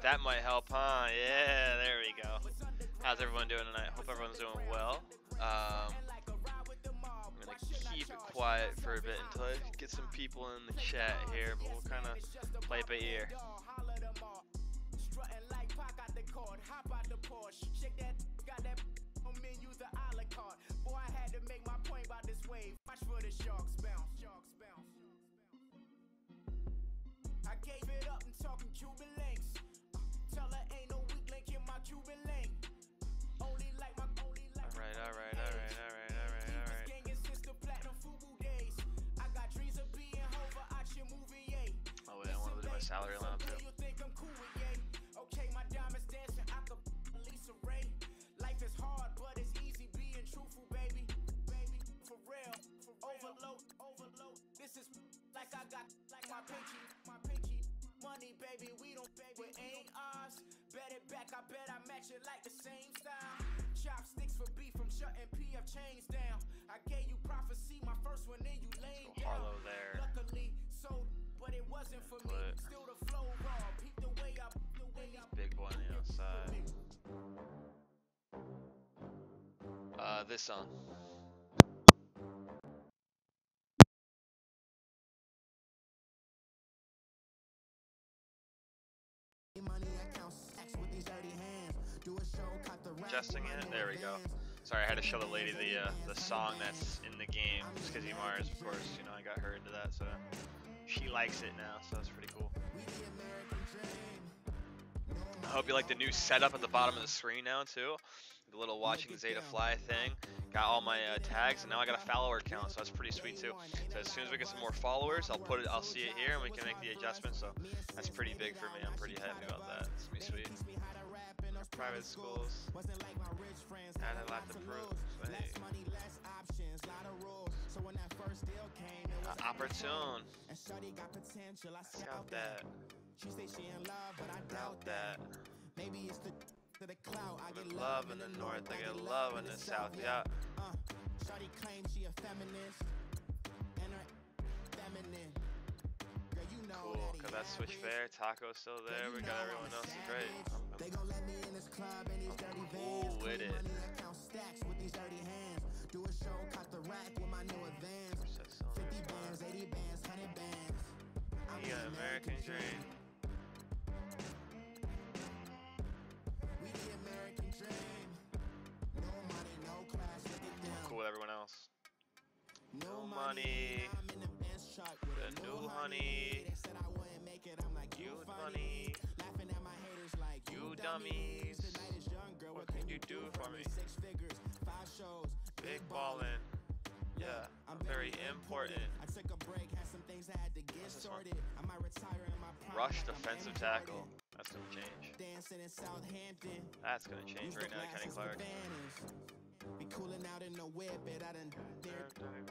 That might help, huh? Yeah, there we go. How's everyone doing tonight? Hope everyone's doing well. I'm gonna keep it quiet for a bit until I get some people in the chat here, but we'll kind of play it by ear. Salary line too. Life is hard, but it's easy being truthful, baby. For real. Overload. This is like I got like my pinky. Money, baby, we don't pay, but ain't ours. Bet it back, I bet I match it like the same style. Chopsticks for beef from shutting PF chains down. I gave you prophecy, my first one, then you laid down. Harlow there. Luckily, so. But it wasn't for me. Still the flow raw. Peep the way up. Big boy on the outside. This song. Adjusting it. There we go. Sorry, I had to show the lady the song that's in the game. Skizzy Mars, of course. You know, I got her into that, so. She likes it now, so that's pretty cool. I hope you like the new setup at the bottom of the screen now too. The little watching Zeta Fly thing. Got all my tags, and now I got a follower count, so that's pretty sweet too. So as soon as we get some more followers, I'll see it here, and we can make the adjustment. So that's pretty big for me. I'm pretty happy about that. It's gonna be sweet. Private schools. Had a lot to prove. Hey. Opportune. Scout that. Doubt that. Maybe it's the clout. I get love in the north, I get love in the south. Yeah. Shawty claims she a feminist, and her feminine. Girl, you know cool, cause that switch fair, Taco's still there. We got everyone else. Is great. They gon' let me in this club and these dirty vans. With it. Count stacks with these dirty hands. Do a show, cut the rack with my new advance. 50 bands, 80 bands, 100 bands. We got American dream. We the American dream. No money, no class, look at them. Cool with everyone else. No money. The new honey. They said I wouldn't make it. I'm like, you funny. Laughing at my haters like, you dummies. What can you do for me? 6 figures, 5 shows. Big ballin'. Yeah, I'm very important. I took a break, had some things I had to get sorted. I might retire in my prime. Rush defensive tackle. That's gonna change. Dancing in Southampton. That's gonna change right now, Kenny Clark. Be cooling out in the whip, but I done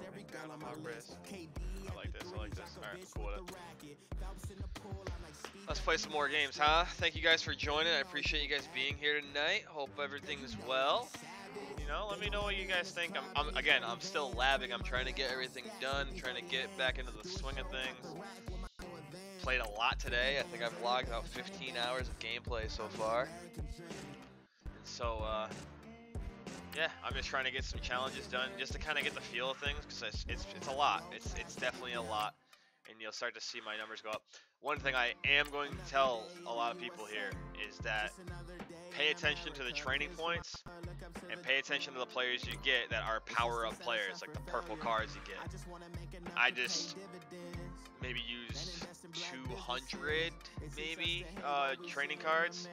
every girl on my wrist. I like this. Alright, cool with it. Let's play some more games, huh? Thank you guys for joining. I appreciate you guys being here tonight. Hope everything's well. You know, let me know what you guys think. I'm still labbing. I'm trying to get everything done, trying to get back into the swing of things. Played a lot today. I think I've logged about 15 hours of gameplay so far. And so, yeah, I'm just trying to get some challenges done just to kind of get the feel of things, because it's a lot. It's definitely a lot, and you'll start to see my numbers go up. One thing I am going to tell a lot of people here is that pay attention to the training points and pay attention to the players you get that are power-up players, like the purple cards you get. I just maybe used 200 maybe training cards,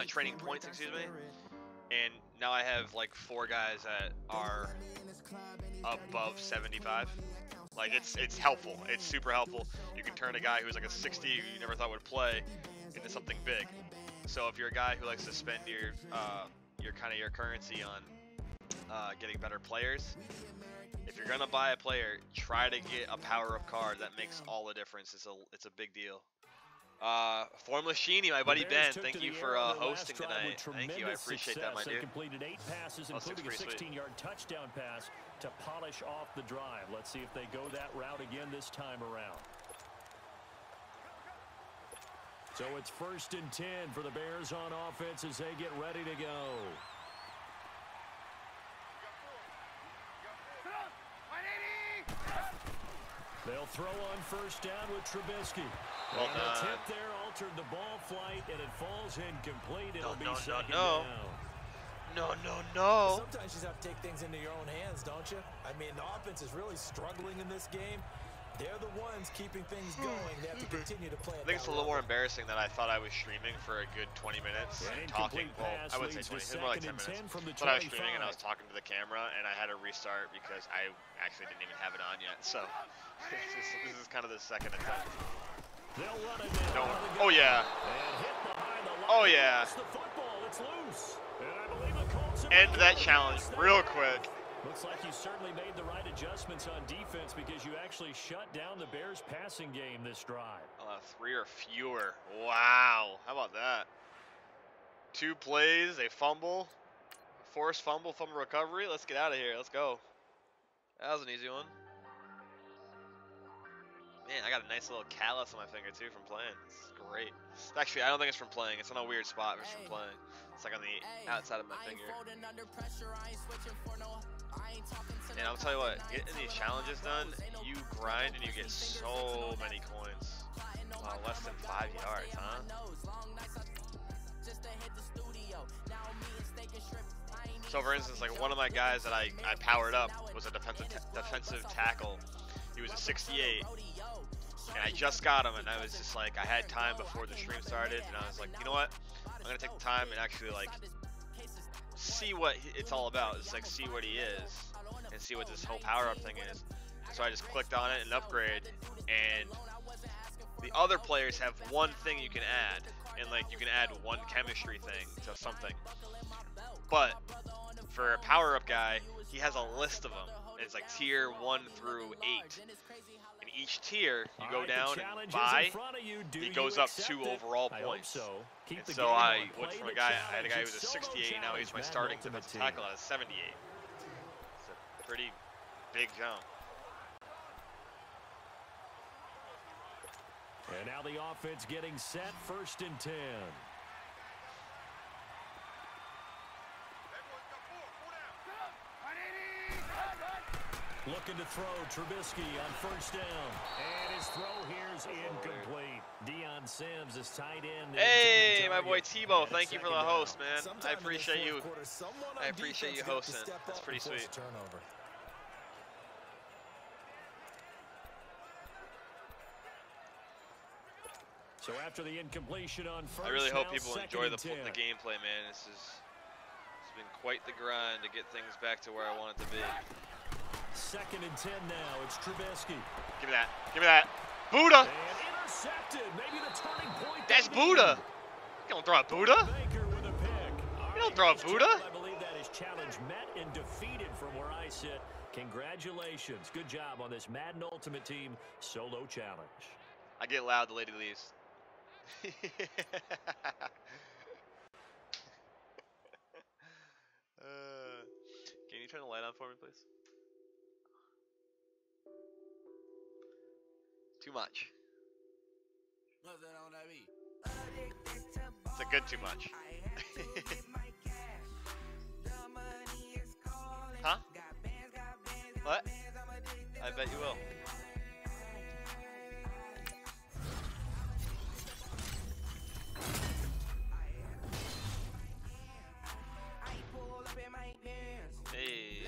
training points, excuse me. And now I have like 4 guys that are above 75. Like it's helpful. It's super helpful. You can turn a guy who's like a 60 who you never thought would play into something big. So if you're a guy who likes to spend your currency on getting better players, if you're gonna buy a player, try to get a power-up card. That makes all the difference. It's a big deal. Formless Sheeny, my buddy Ben, thank you for hosting tonight. Thank you, I appreciate that, my dude. Completed 8 passes, including a 16-yard touchdown pass to polish off the drive. Let's see if they go that route again this time around. So it's 1st and 10 for the Bears on offense as they get ready to go. They'll throw on 1st down with Trubisky. Well done. The tip there altered the ball flight, and it falls incomplete. It'll be second down. No. Sometimes you just have to take things into your own hands, don't you? I mean, the offense is really struggling in this game. They're the ones keeping things going. They have to continue to play. I think it's a little more embarrassing that I thought I was streaming for a good 20 minutes talking. Well, I wouldn't say 20. It was more like 10 minutes. But I was streaming and I was talking to the camera, and I had to restart because I actually didn't even have it on yet. So this is kind of the second attempt. No. Oh yeah. Oh yeah. End that challenge real quick. Looks like you certainly made the right adjustments on defense because you actually shut down the Bears' passing game this drive. 3 or fewer. Wow. How about that? 2 plays, a fumble, forced fumble recovery. Let's get out of here. Let's go. That was an easy one. Man, I got a nice little callus on my finger too from playing. It's great. Actually, I don't think it's from playing. It's on a weird spot. It's from playing. It's like on the outside of my finger. And I'll tell you what, getting these challenges done, you grind and you get so many coins. Less than 5 yards, huh? So for instance, like one of my guys that I powered up was a defensive tackle. He was a 68, and I just got him, and I was just like, I had time before the stream started, and I was like, you know what? I'm gonna take the time and actually like see what it's all about. Just like see what he is and see what this whole power-up thing is. So I just clicked on it and upgrade, and the other players have one thing you can add, and like you can add one chemistry thing to something. But for a power-up guy, he has a list of them. It's like tier 1 through 8. In each tier, you go down and buy, he goes up 2 overall points. And so I went from a guy, I had a guy who was a 68, now he's my starting defensive tackle at a 78. It's a pretty big jump. And now the offense getting set, 1st and 10. Looking to throw, Trubisky on 1st down. And his throw here's incomplete. Deion Sims is tight end. Hey, my boy Tebow, thank you for the host, man. I appreciate you. I appreciate you hosting. That's pretty sweet. So after the incompletion on 1st, I really hope people enjoy the gameplay, man. It's been quite the grind to get things back to where I want it to be. 2nd and 10 now. It's Trubisky. Give me that. Give me that. Buddha. And intercepted. Maybe the turning point. That's Buddha. You don't throw a Buddha. You don't throw a Buddha. I believe that is challenge met and defeated from where I sit. Congratulations. Good job on this Madden Ultimate Team solo challenge. I get loud, the lady leaves. Can you turn the light on for me, please? Too much. It's a good too much. Huh? What? I bet you will. Hey.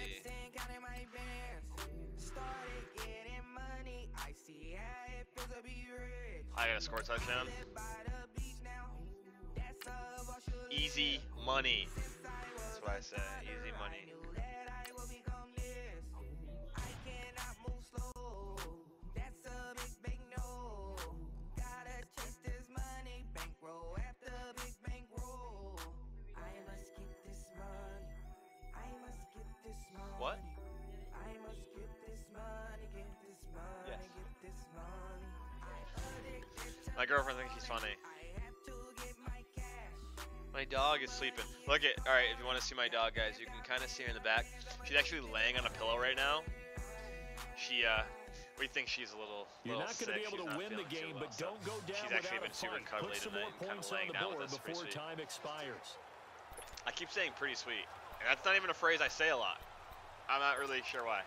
I gotta score a touchdown. Easy money. That's what I say. Easy money. What? Yes. My girlfriend thinks he's funny. My dog is sleeping. Look at, alright, if you want to see my dog, guys, you can kind of see her in the back. She's actually laying on a pillow right now. She, we think she's a little You're not going to be able to win the game, but don't go down She's actually been super without a fight. cuddly Put some tonight more and kind of points on laying the down with board us. Pretty before sweet. time expires. I keep saying pretty sweet. And that's not even a phrase I say a lot. I'm not really sure why.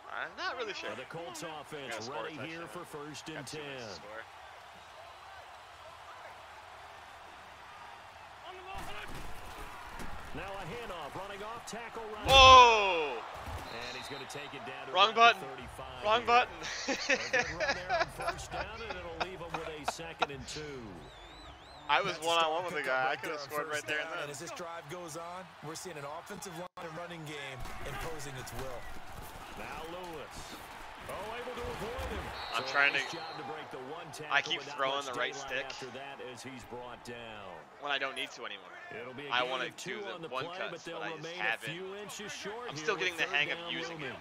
I'm not really sure. The Colts offense ready here for 1st and 10. Now a handoff, running off tackle. Whoa! And he's going to take it down to wrong button. 35. Wrong button. A good run there on 1st down, and it'll leave him with a 2nd and 2. I was one-on-one with the guy. I could have scored right there and then. And as this drive goes on, we're seeing an offensive line and running game imposing its will. Now Lewis. Oh, able to avoid him. I'm trying to. Break the one I keep throwing the right stick. After that, as he's brought down. When I don't need to anymore. It'll be I want to do the one play, cuts, but I just remain haven't. A few inches short. I'm still getting the hang of using it.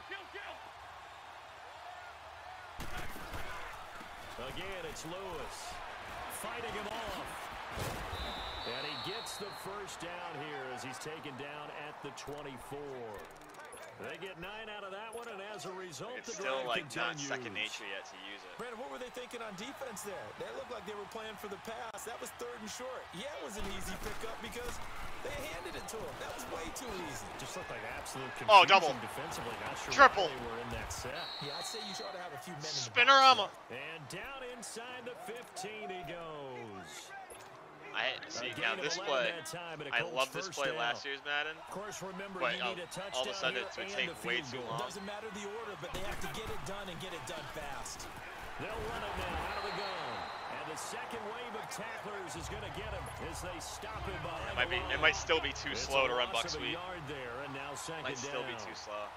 Again, it's Lewis fighting him off. And he gets the 1st down here as he's taken down at the 24. They get 9 out of that one, and as a result, it's the still drive like not continues. second nature yet to use it. Brandon, what were they thinking on defense there? They looked like they were playing for the pass. That was 3rd and short. Yeah, it was an easy pickup because they handed it to him. That was way too easy. Just looked like absolute Oh, confusion double. Defensively. Not sure Triple. why they were in that set. Yeah, I'd say you ought to have a few men in the Spinorama. And down inside the 15 he goes. I see now this play. I love this play last year's Madden. Of course, remember, but you need a touchdown all of a sudden here it would and take a way field too goal. long. Doesn't matter the order, but they have to get it done and get it done fast. They'll run it now out of the gun. And the second wave of tacklers is going to get him as they stop him behind. It might still be too slow to run Buck Sweet. Might still be too slow.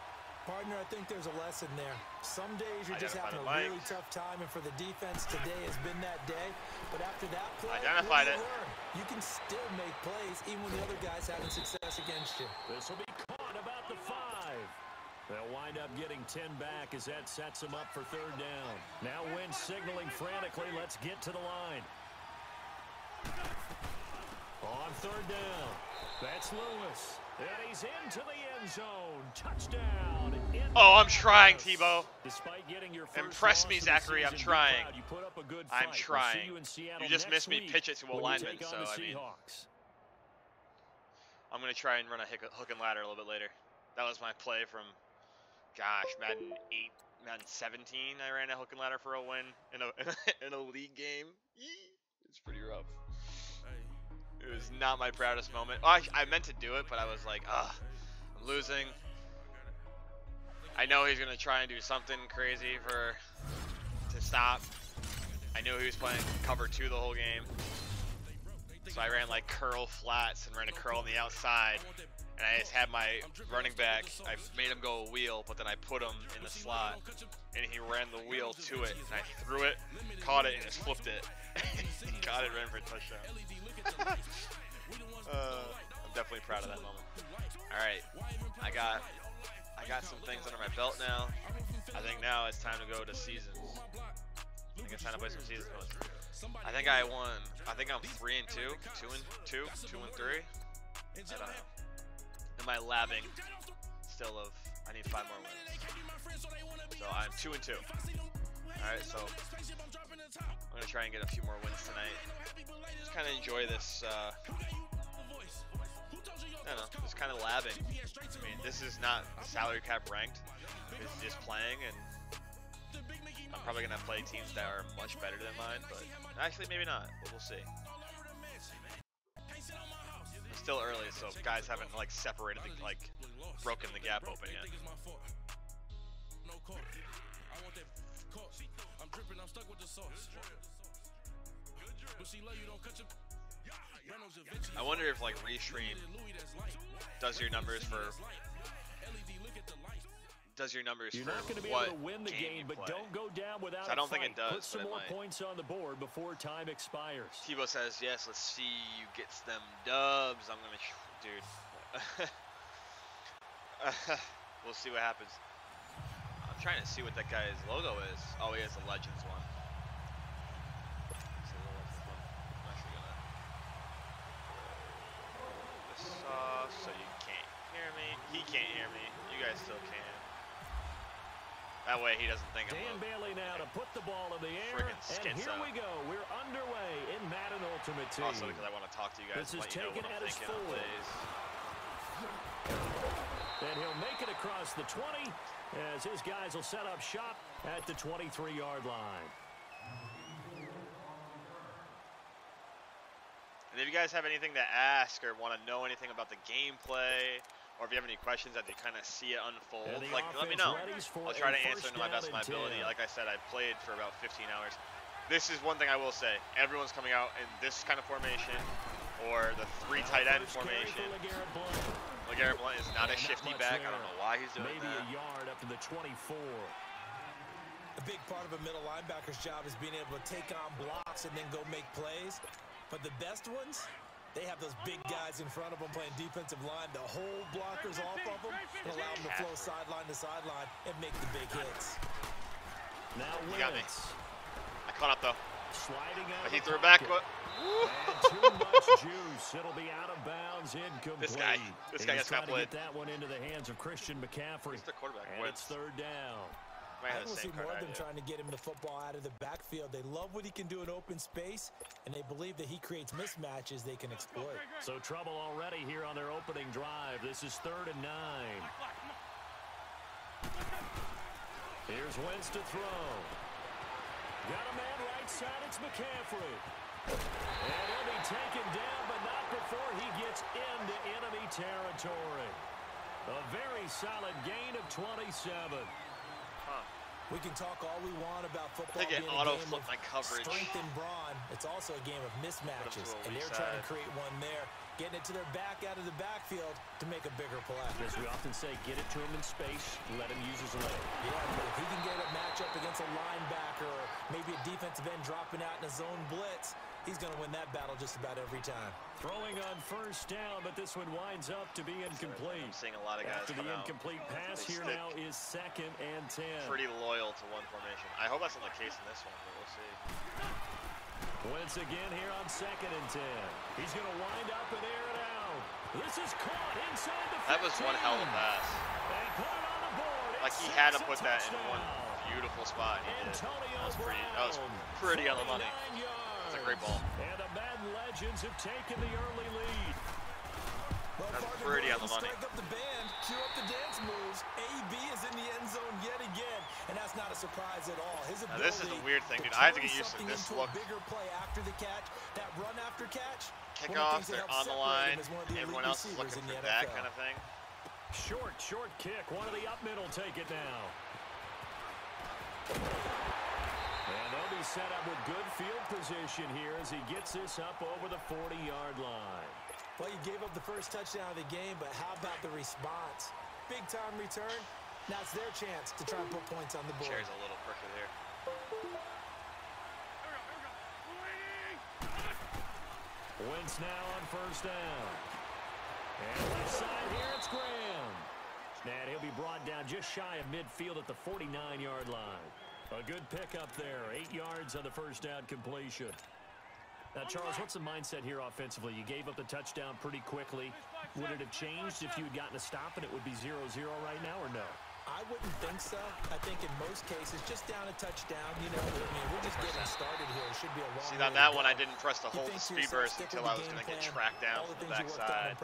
Partner, I think there's a lesson there. Some days you're just having a really tough time, and for the defense, today has been that day. But after that play, identified it. You can still make plays even when the other guy's having success against you. This will be caught about the 5. They'll wind up getting 10 back as that sets them up for 3rd down. Now Wentz signaling frantically, let's get to the line. On 3rd down, that's Lewis. And he's into the end zone. Touchdown. Oh, I'm trying, Tebow. Despite getting your Impress me, Zachary. I'm trying. You put up a good I'm trying. You just missed me pitch it to a lineman, so I mean, I'm gonna try and run a hook and ladder a little bit later. That was my play from, gosh, Madden 8, Madden 17. I ran a hook and ladder for a win in a league game. It's pretty rough. It was not my proudest moment. Oh, I meant to do it, but I was like, I'm losing. I know he's gonna try and do something crazy to stop. I knew he was playing cover 2 the whole game, so I ran like curl flats and ran a curl on the outside, and I just had my running back. I made him go a wheel, but then I put him in the slot, and he ran the wheel to it, and I threw it, caught it, and just flipped it. Got it, ran for a touchdown. I'm definitely proud of that moment. All right, I got some things under my belt now. I think now it's time to go to seasons. I think it's time to play some seasons modes. I think I won. I think I'm 3 and 2, 2 and 2, 2 and 3. I don't know. Am I labbing still of? I need 5 more wins. So I'm 2 and 2. All right, so I'm gonna try and get a few more wins tonight. Just kind of enjoy this. I don't know, just kind of labbing. I mean, this is not salary cap ranked. It's just playing, and I'm probably gonna play teams that are much better than mine. But actually, maybe not. But we'll see. It's still early, so guys haven't like separated, broken the gap open yet. I wonder if like Restream does your numbers for You're not going to be able to win the game, but don't go down without a fight. I don't think it does. Put some more points on the board before time expires. Tebow says yes. Let's see you gets them dubs. I'm gonna, dude. We'll see what happens. I'm trying to see what that guy's logo is. Oh, he has a Legends one. That way he doesn't think Dan Bailey now to put the ball in the air. And here we go. We're underway in Madden Ultimate Team. Also because I want to talk to you guys. This is taken at his full. And he'll make it across the 20 as his guys will set up shop at the 23-yard line. And if you guys have anything to ask or want to know anything about the gameplay, or if you have any questions as you kind of see it unfold, like, let me know. I'll try to answer to my best of my ability. Like I said, I played for about 15 hours. This is one thing I will say. Everyone's coming out in this kind of formation or the 3 tight end formation. LeGarrette Blount is not a shifty back. I don't know why he's doing that. Maybe a yard up to the 24. A big part of a middle linebacker's job is being able to take on blocks and then go make plays. But the best ones, they have those big guys in front of them playing defensive line to hold blockers off of them and allow them to flow sideline to sideline and make the big hits. Now you got me. I caught up though. Sliding out. But he threw it back. But too much juice. It'll be out of bounds. Incomplete. This guy gets got played. Get that one into the hands of Christian McCaffrey. It's the quarterback. And it's 3rd down. I don't see more of them trying to get him the football out of the backfield. They love what he can do in open space, and they believe that he creates mismatches they can exploit. So trouble already here on their opening drive. This is 3rd and 9. Here's Wentz to throw. Got a man right side. It's McCaffrey. And he'll be taken down, but not before he gets into enemy territory. A very solid gain of 27. We can talk all we want about football being a game of strength and brawn. It's also a game of mismatches, and they're trying to create one there, getting it to their back out of the backfield to make a bigger play. As we often say, get it to him in space, let him use his leg. Yeah, but if he can get a matchup against a linebacker or maybe a defensive end dropping out in a zone blitz, he's going to win that battle just about every time. Throwing on 1st down, but this one winds up to be incomplete. I'm seeing a lot of guys After the incomplete pass, here now is 2nd and 10. Pretty loyal to one formation. I hope that's not the case in this one, but we'll see. Wentz again here on 2nd and 10. He's going to wind up and air it out. This is caught inside the 15. That was one hell of a pass. And put it on the board. Like he had to put that in one beautiful spot. He did. That was pretty on the money. It's a great ball. And the Madden legends have taken the early lead. Well, that's pretty on the money. Strike up the band, cue up the dance moves. AB is in the end zone yet again, and that's not a surprise at all. His ability, now, this is a weird thing, dude. I have to get used to this look. Bigger play after the catch, that run after catch. Kickoffs, they're on the line. Everyone else is looking for that kind of thing. Short kick. One of the up middle take it now. And they'll be set up with good field position here as he gets this up over the 40-yard line. Well, you gave up the first touchdown of the game, but how about the response? Big-time return. Now it's their chance to try and put points on the board. Chair's a little crooked here. Wentz now on 1st down. And left side here, it's Graham. And he'll be brought down just shy of midfield at the 49-yard line. A good pickup there. 8 yards on the 1st down completion. Now, Charles, what's the mindset here offensively? You gave up the touchdown pretty quickly. Would it have changed if you had gotten a stop and it would be 0-0 right now, or no? I wouldn't think so. I think in most cases, just down a touchdown, you know, I mean, we're just getting started here. It should be a long See, on that one, I didn't press the hold the speed burst until I was going to get tracked down from the backside.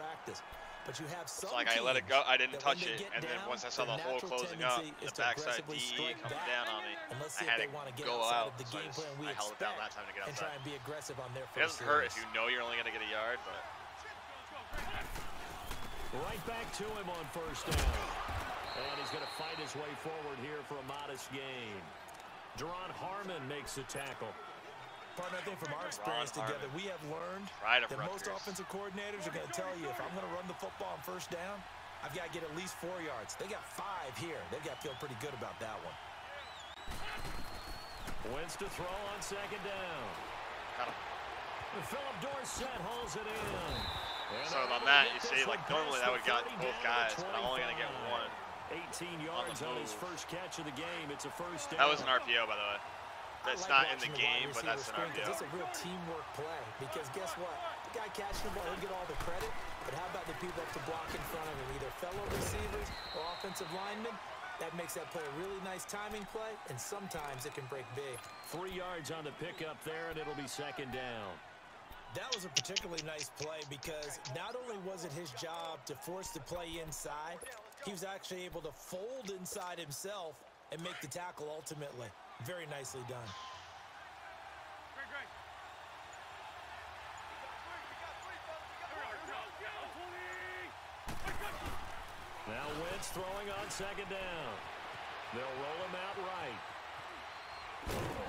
But you have some it's like I let it go. I didn't touch it, and then once I saw the hole closing up, the backside DE coming down on me, I had to go out. So I held it down that time to get outside. And try and be aggressive on their first. It doesn't hurt if you know you're only going to get a yard, but right back to him on 1st down, and he's going to fight his way forward here for a modest gain. Duron Harmon makes the tackle. Partner, I think from our experience together, we have learned that most offensive coordinators are going to tell you, if I'm going to run the football on 1st down, I've got to get at least 4 yards. They got 5 here. They've got to feel pretty good about that one. Wentz to throw on 2nd down. Philip Dorsett hauls it in. So on that, you see, like normally that would got both guys, but I'm only going to get one. 18 yards on his first catch of the game. It's a 1st down. That was an RPO, by the way. That's not in the game, but that's an RPO. It's a real teamwork play because guess what? The guy catching the ball, he'll get all the credit, but how about the people up to block in front of him, either fellow receivers or offensive linemen? That makes that play a really nice timing play, and sometimes it can break big. 3 yards on the pickup there, and it'll be second down. That was a particularly nice play because not only was it his job to force the play inside, he was actually able to fold inside himself and make the tackle ultimately. Very nicely done. Now Wentz throwing on second down. They'll roll him out right.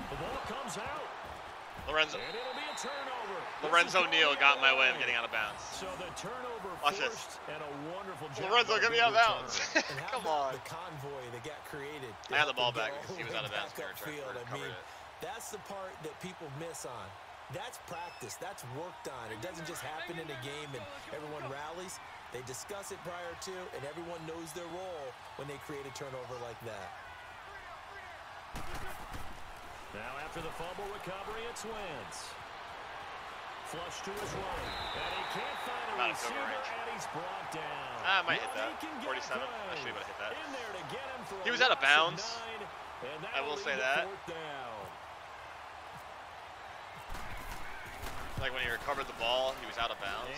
The ball comes out. Lorenzo. And it'll be a turnover. Lorenzo Neal got in my way of getting out of bounds. So the turnover Watch forced this. and a wonderful job. Lorenzo, get me out of bounds. Come on. The convoy that got created. I had the ball back because he was out of bounds. That's the part that people miss on. That's practice. That's worked on. It doesn't just happen in a game and everyone rallies. They discuss it prior to, and everyone knows their role when they create a turnover like that. Now after the fumble recovery, it's Wentz. Flush to his right. And he can't find a receiver, and he's brought down. I might hit that. 47. I should be able to hit that. He was out of bounds. I will say that. Like when he recovered the ball, he was out of bounds.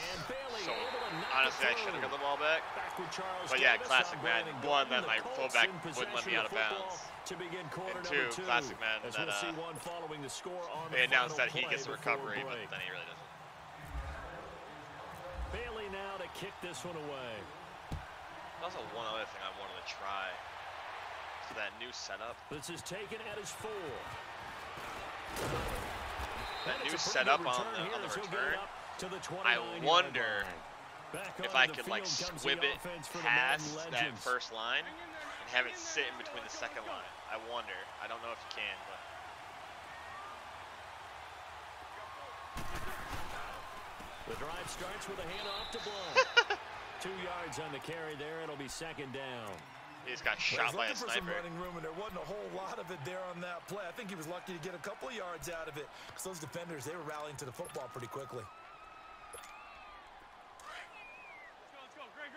So honestly, I should have got the ball back. But yeah, classic man. One, that my fullback wouldn't let me out of bounds. And two, classic man, that they announced that he gets the recovery, but then he really doesn't. Bailey now to kick this one away. Also, one other thing I wanted to try for that new setup. This is taken at his 4. That new setup on the return, I wonder if I could like squib it past that first line and have it sit in between the second line. I wonder. I don't know if you can, but. The drive starts with a handoff to Blount. 2 yards on the carry there. It'll be second down. He just got shot by a sniper. Some running room, and there wasn't a whole lot of it there on that play. I think he was lucky to get a couple of yards out of it because those defenders, they were rallying to the football pretty quickly. Let's go, Greg.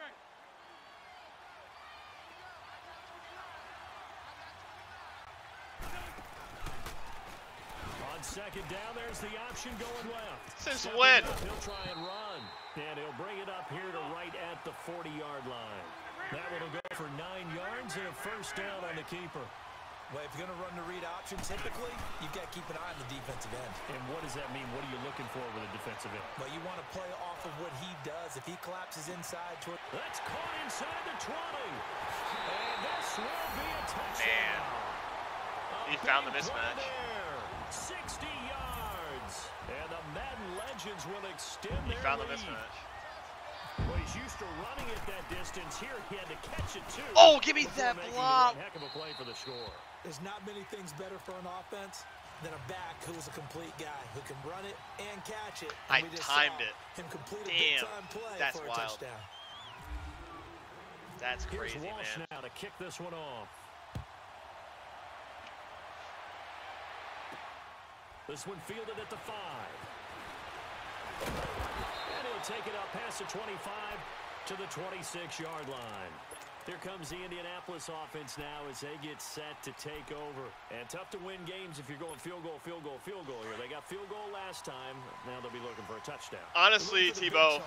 On second down, there's the option going left. Since when? He'll try and run, and he'll bring it up here to right at the 40-yard line. That one will go for 9 yards and a first down on the keeper. Well, if you're going to run the read option, typically, you've got to keep an eye on the defensive end. And what does that mean? What are you looking for with a defensive end? Well, you want to play off of what he does. If he collapses inside toward... That's caught inside the 20. And this will be a touchdown. Man, he found the mismatch. 60 yards. And the Madden Legends will extend their lead. He found the mismatch. Well, he's used to running at that distance. Here he had to catch it too. Oh, give me that block! Heck of a play for the score. There's not many things better for an offense than a back who is a complete guy who can run it and catch it. I timed it. Him complete a Damn, big-time play that's for a wild. touchdown. That's crazy, Here's Walsh man. now to kick this one off. This one fielded at the 5. And he'll take it up past the 25 to the 26-yard line. Here comes the Indianapolis offense now as they get set to take over. And tough to win games if you're going field goal here. They got field goal last time. Now they'll be looking for a touchdown. Honestly, Tebow,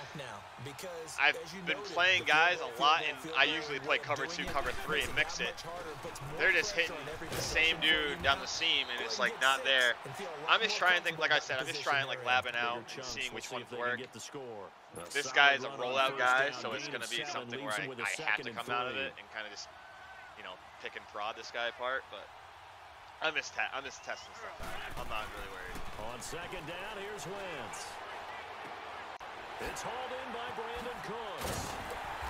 I've been playing guys a lot, and I usually play cover 2, cover 3, and mix it. They're just hitting the same dude down the seam, and it's like not there. I'm just trying to think, like I said, I'm just trying like labbing out and seeing which ones work. This guy is a rollout guy, so it's going to be something where I have to come out of it and kind of just, you know, pick and prod this guy apart. But I'm just testing stuff out. I'm not really worried. On second down, here's Wentz. It's hauled in by Brandon Cooks.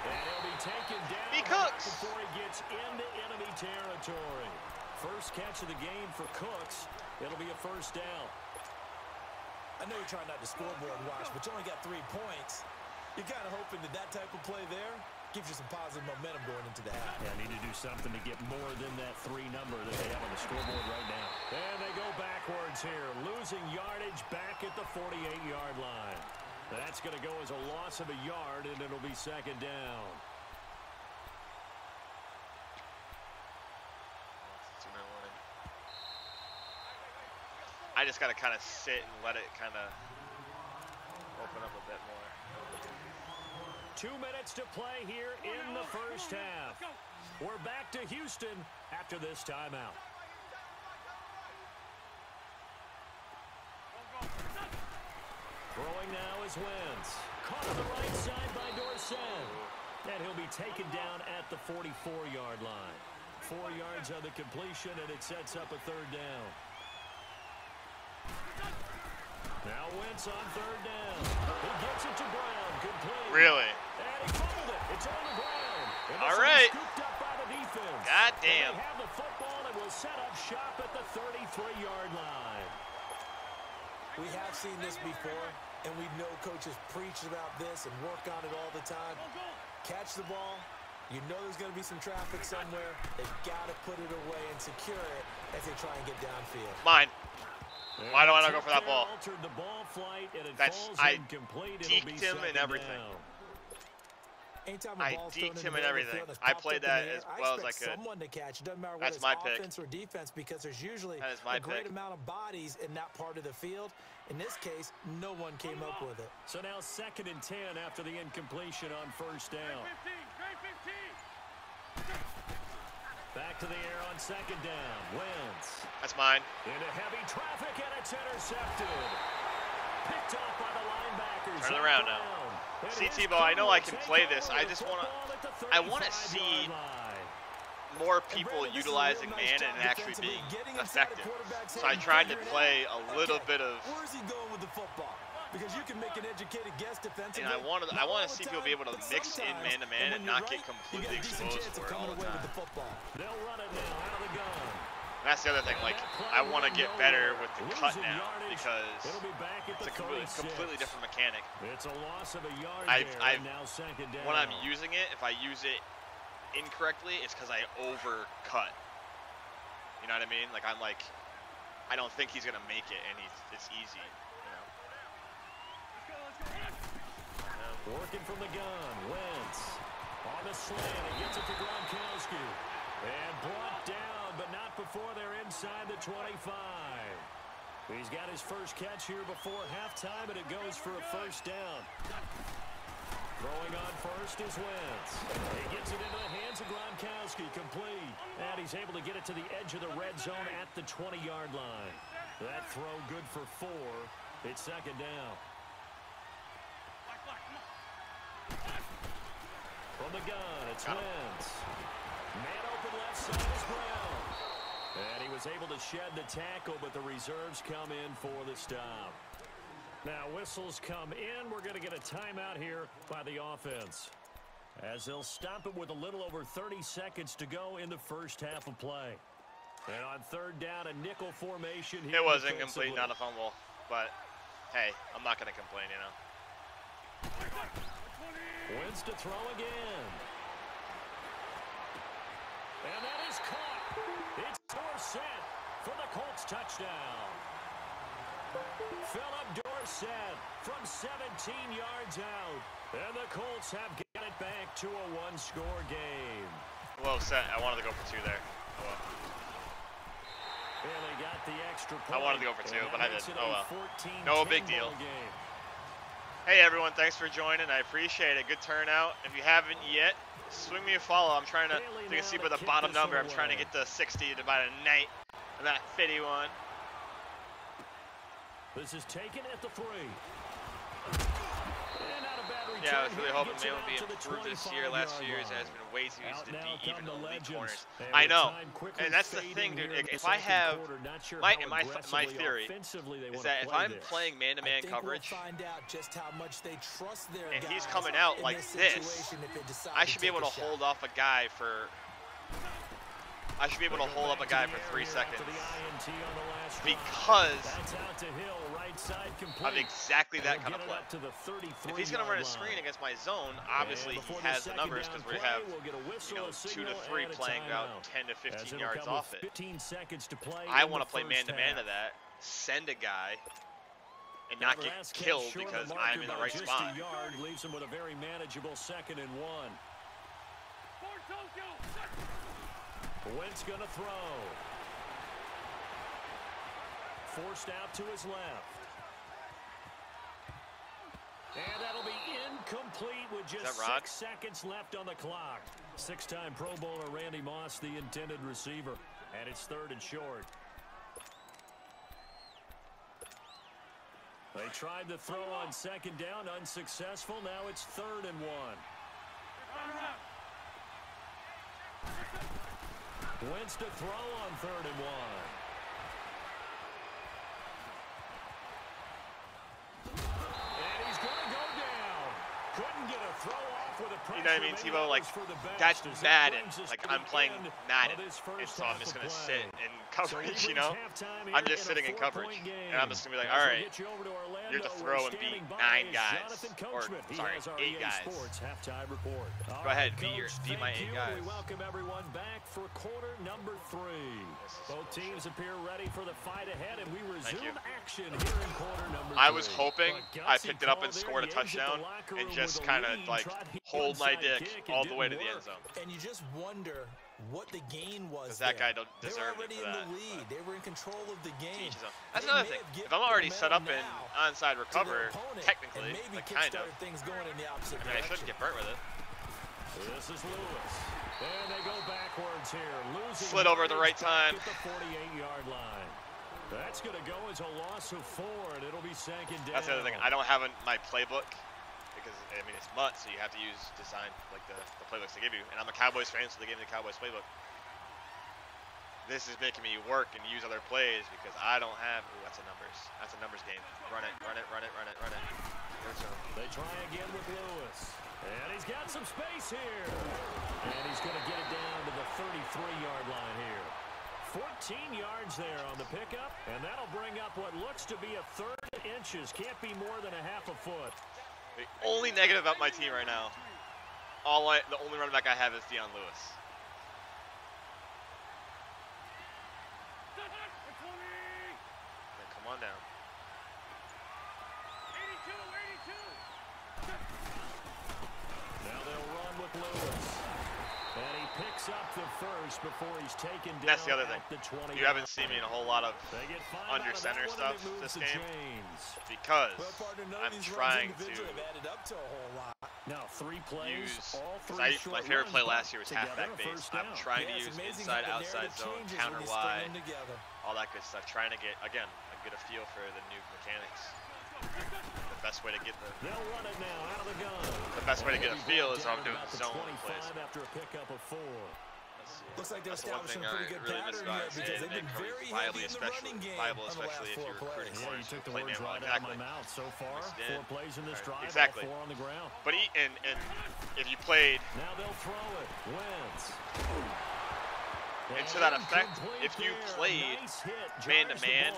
And he'll be taken down before he gets into enemy territory. First catch of the game for Cooks. It'll be a first down. I know you're trying not to scoreboard watch, but you only got 3 points. You're kind of hoping that that type of play there gives you some positive momentum going into the half. Yeah, need to do something to get more than that 3 number that they have on the scoreboard right now. And they go backwards here, losing yardage back at the 48-yard line. That's going to go as a loss of a yard, and it'll be second down. I just got to kind of sit and let it kind of open up a bit more. 2 minutes to play here in the first half. We're back to Houston after this timeout. Throwing now is Wentz. Caught on the right side by Dorsett. And he'll be taken down at the 44-yard line. 4 yards on the completion, and it sets up a third down. Now Wentz on third down. He gets it to Brown. Complete. Really? And he fumbled it. It's on the ground. All right. Scooped up by the defense. God damn. They have the football and will set up shop at the 33-yard line. We have seen this before, and we know coaches preach about this and work on it all the time. Catch the ball. You know there's going to be some traffic somewhere. They've got to put it away and secure it as they try and get downfield. Mine. Why don't I not go for that ball? The ball flight, and it That's falls I incomplete. deked him and everything. I deked him and everything. I played that as well as I could. Someone to catch. It doesn't matter That's whether my it's pick. offense or defense, because there's usually a great amount of bodies in that part of the field. In this case, no one came up with it. So now 2nd and 10 after the incompletion on first down. Back to the air on 2nd down. Wentz. That's mine. Into heavy traffic, and it's intercepted. Picked off by the linebackers. Turn it around now. See, Tebow, I know I can play this. I just want to see more people utilizing man and actually being effective. So I tried to play a little bit of. Where's he going with the football? Because you can make an educated guess defensively. And I want to see people be able to mix in man-to-man and not get completely exposed for it all the time. They'll run it now out of the gun. That's the other thing. Like, I want to get better with the cut now because it's a completely different mechanic. It's a loss of a yard now 2nd down. When I'm using it, if I use it incorrectly, it's because I overcut. You know what I mean? Like, I'm like, I don't think he's gonna make it, and it's easy. Working from the gun, Wentz on the slant. He gets it to Gronkowski. And brought down, but not before they're inside the 25. He's got his first catch here before halftime, and it goes for a first down. Throwing on first is Wentz. He gets it into the hands of Gronkowski, complete. And he's able to get it to the edge of the red zone at the 20-yard line. That throw good for 4. It's 2nd down. From the gun, it's Wentz. Man open left side is Brown. And he was able to shed the tackle, but the reserves come in for the stop. Now whistles come in. We're going to get a timeout here by the offense, as they'll stop it with a little over 30 seconds to go in the first half of play. And on 3rd down, a nickel formation here. It was incomplete, not a fumble. But, hey, I'm not going to complain, you know. Wentz to throw again. And that is caught. It's Dorsett for the Colts touchdown. Philip Dorsett from 17 yards out. And the Colts have got it back to a 1-score game. Well set. I wanted to go for 2 there. Oh, well. And they got the extra point. I wanted to go for 2, but I didn't. Oh well. No big deal. Game. Hey everyone, thanks for joining. I appreciate it. Good turnout. If you haven't yet, swing me a follow. I'm trying to, you can see by the bottom number, I'm trying to get to 60 by the night. I'm at 51. This is taken at the 3. Yeah, I was really hoping May would be improved this year. Last few years has been way too easy to beat even elite corners. I know, and that's the thing, dude. If I have my theory is that if I'm playing man-to-man coverage and he's coming out like this, I should be able to hold off a guy for. I should be able to hold up a guy for 3 seconds because of exactly that kind of play. If he's going to run a screen against my zone, obviously he has the numbers because we have, 2 to 3 playing about 10 to 15 yards off it. I want to play man-to-man to that, send a guy, and not get killed because I'm in the right spot. Leaves him with a very manageable 2nd and 1. Wentz gonna throw. forced out to his left. And that'll be incomplete with just 6 seconds left on the clock. 6-time Pro Bowler Randy Moss, the intended receiver. And it's 3rd and short. They tried to throw on 2nd down, unsuccessful. Now it's 3rd and 1. Wentz to throw on 3rd and 1. And he's going to go down. Couldn't get a throw off with a pressure. You know what I mean, Tebow? Like, that's Madden. Like, I'm playing Madden, and so I'm just going to sit in coverage, you know? I'm just sitting in coverage, and I'm just going to be like, all right, you have to throw and beat 9 guys, or, sorry, 8 guys. Go ahead, beat my 8 guys. We welcome everyone back for quarter number 3. Both teams appear ready for the fight ahead, and we resume action here in quarter number 3. I was hoping I picked it up and scored a touchdown and just kind of, like, hold my dick all the way to the end zone. And you just wonder what the gain was. Because that guy don't deserve it for that. They were already in the lead. They were in control of the game. That's another thing. If I'm already set up in onside recover, technically, like kind of, I mean, I shouldn't get burnt with it. This is Lewis. And they go backwards here. Slid over at the right time. At the 48-yard line. That's going to go as a loss of 4, and it'll be 2nd down. That's the other thing. I don't have my playbook. Because, I mean, it's MUT, so you have to design, like, the playbooks they give you. And I'm a Cowboys fan, so they gave me the Cowboys playbook. This is making me work and use other plays because I don't have... Ooh, that's a numbers game. Run it, run it, run it, run it, run it. They try again with Lewis. And he's got some space here. And he's going to get it down to the 33-yard line here. 14 yards there on the pickup. And that'll bring up what looks to be a 3rd inches. Can't be more than a half a foot. The only negative about my team right now, the only running back I have is Dion Lewis. Okay, come on down. 82. Now they'll run with Lewis. And he picks up the first before he's taken down. That's the other thing. The 20. You haven't seen me in a whole lot of under center stuff this game because I'm trying to now 3 plays, use. All 3 my favorite play last year was halfback base. I'm trying to use inside, outside zone, counter Y, all that good stuff. Trying to get a feel for the new mechanics. The best way to get They'll run it now out of the gun. The best way to get a feel is I'm doing zone plays. After a pickup of 4. Looks like they're That's one establishing thing a pretty good really pattern here because they've been very heavy in the running game. Especially if you're recruiting Yeah, you took the words right out of my mouth. So far, 4 plays in this drive, exactly. 4 on the ground. But and if you played, now they'll throw it. Wentz. And to that effect, if you played man-to-man,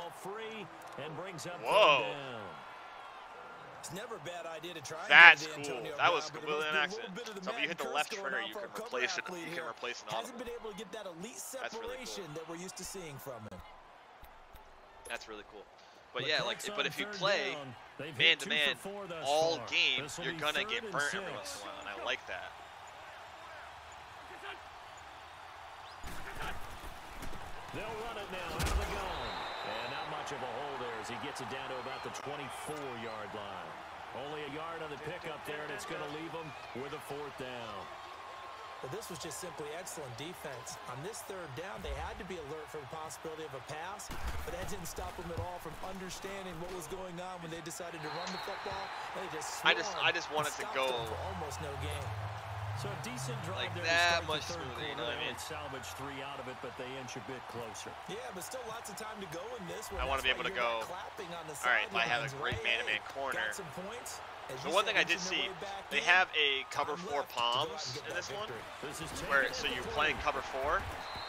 whoa. It's never a bad idea to try. That's cool. That was completely an accident. So if you hit the left trigger, you can replace it. You can replace an audible. Hasn't been able to get that elite separation that we're used to seeing from him. That's really cool. But yeah, but if you play man-to-man all game, you're gonna get burnt every once in a while, and I like that. They'll run it now out of the gun. And not much of a hole there as he gets it down to about the 24-yard line. Only a yard on the pickup there, and it's going to leave him with a 4th down. But this was just simply excellent defense. On this 3rd down, they had to be alert for the possibility of a pass, but that didn't stop them at all from understanding what was going on when they decided to run the football. They just I just wanted to go for almost no gain. So a decent drive like there that much smoother, you know what I mean? Salvage 3 out of it, but they inch a bit closer. Yeah, but still lots of time to go in this one. I want to be able to go, all right, if I have a great man-to-man corner. The one thing I did see, they have a cover 4 palms in this one, where so you're playing cover 4,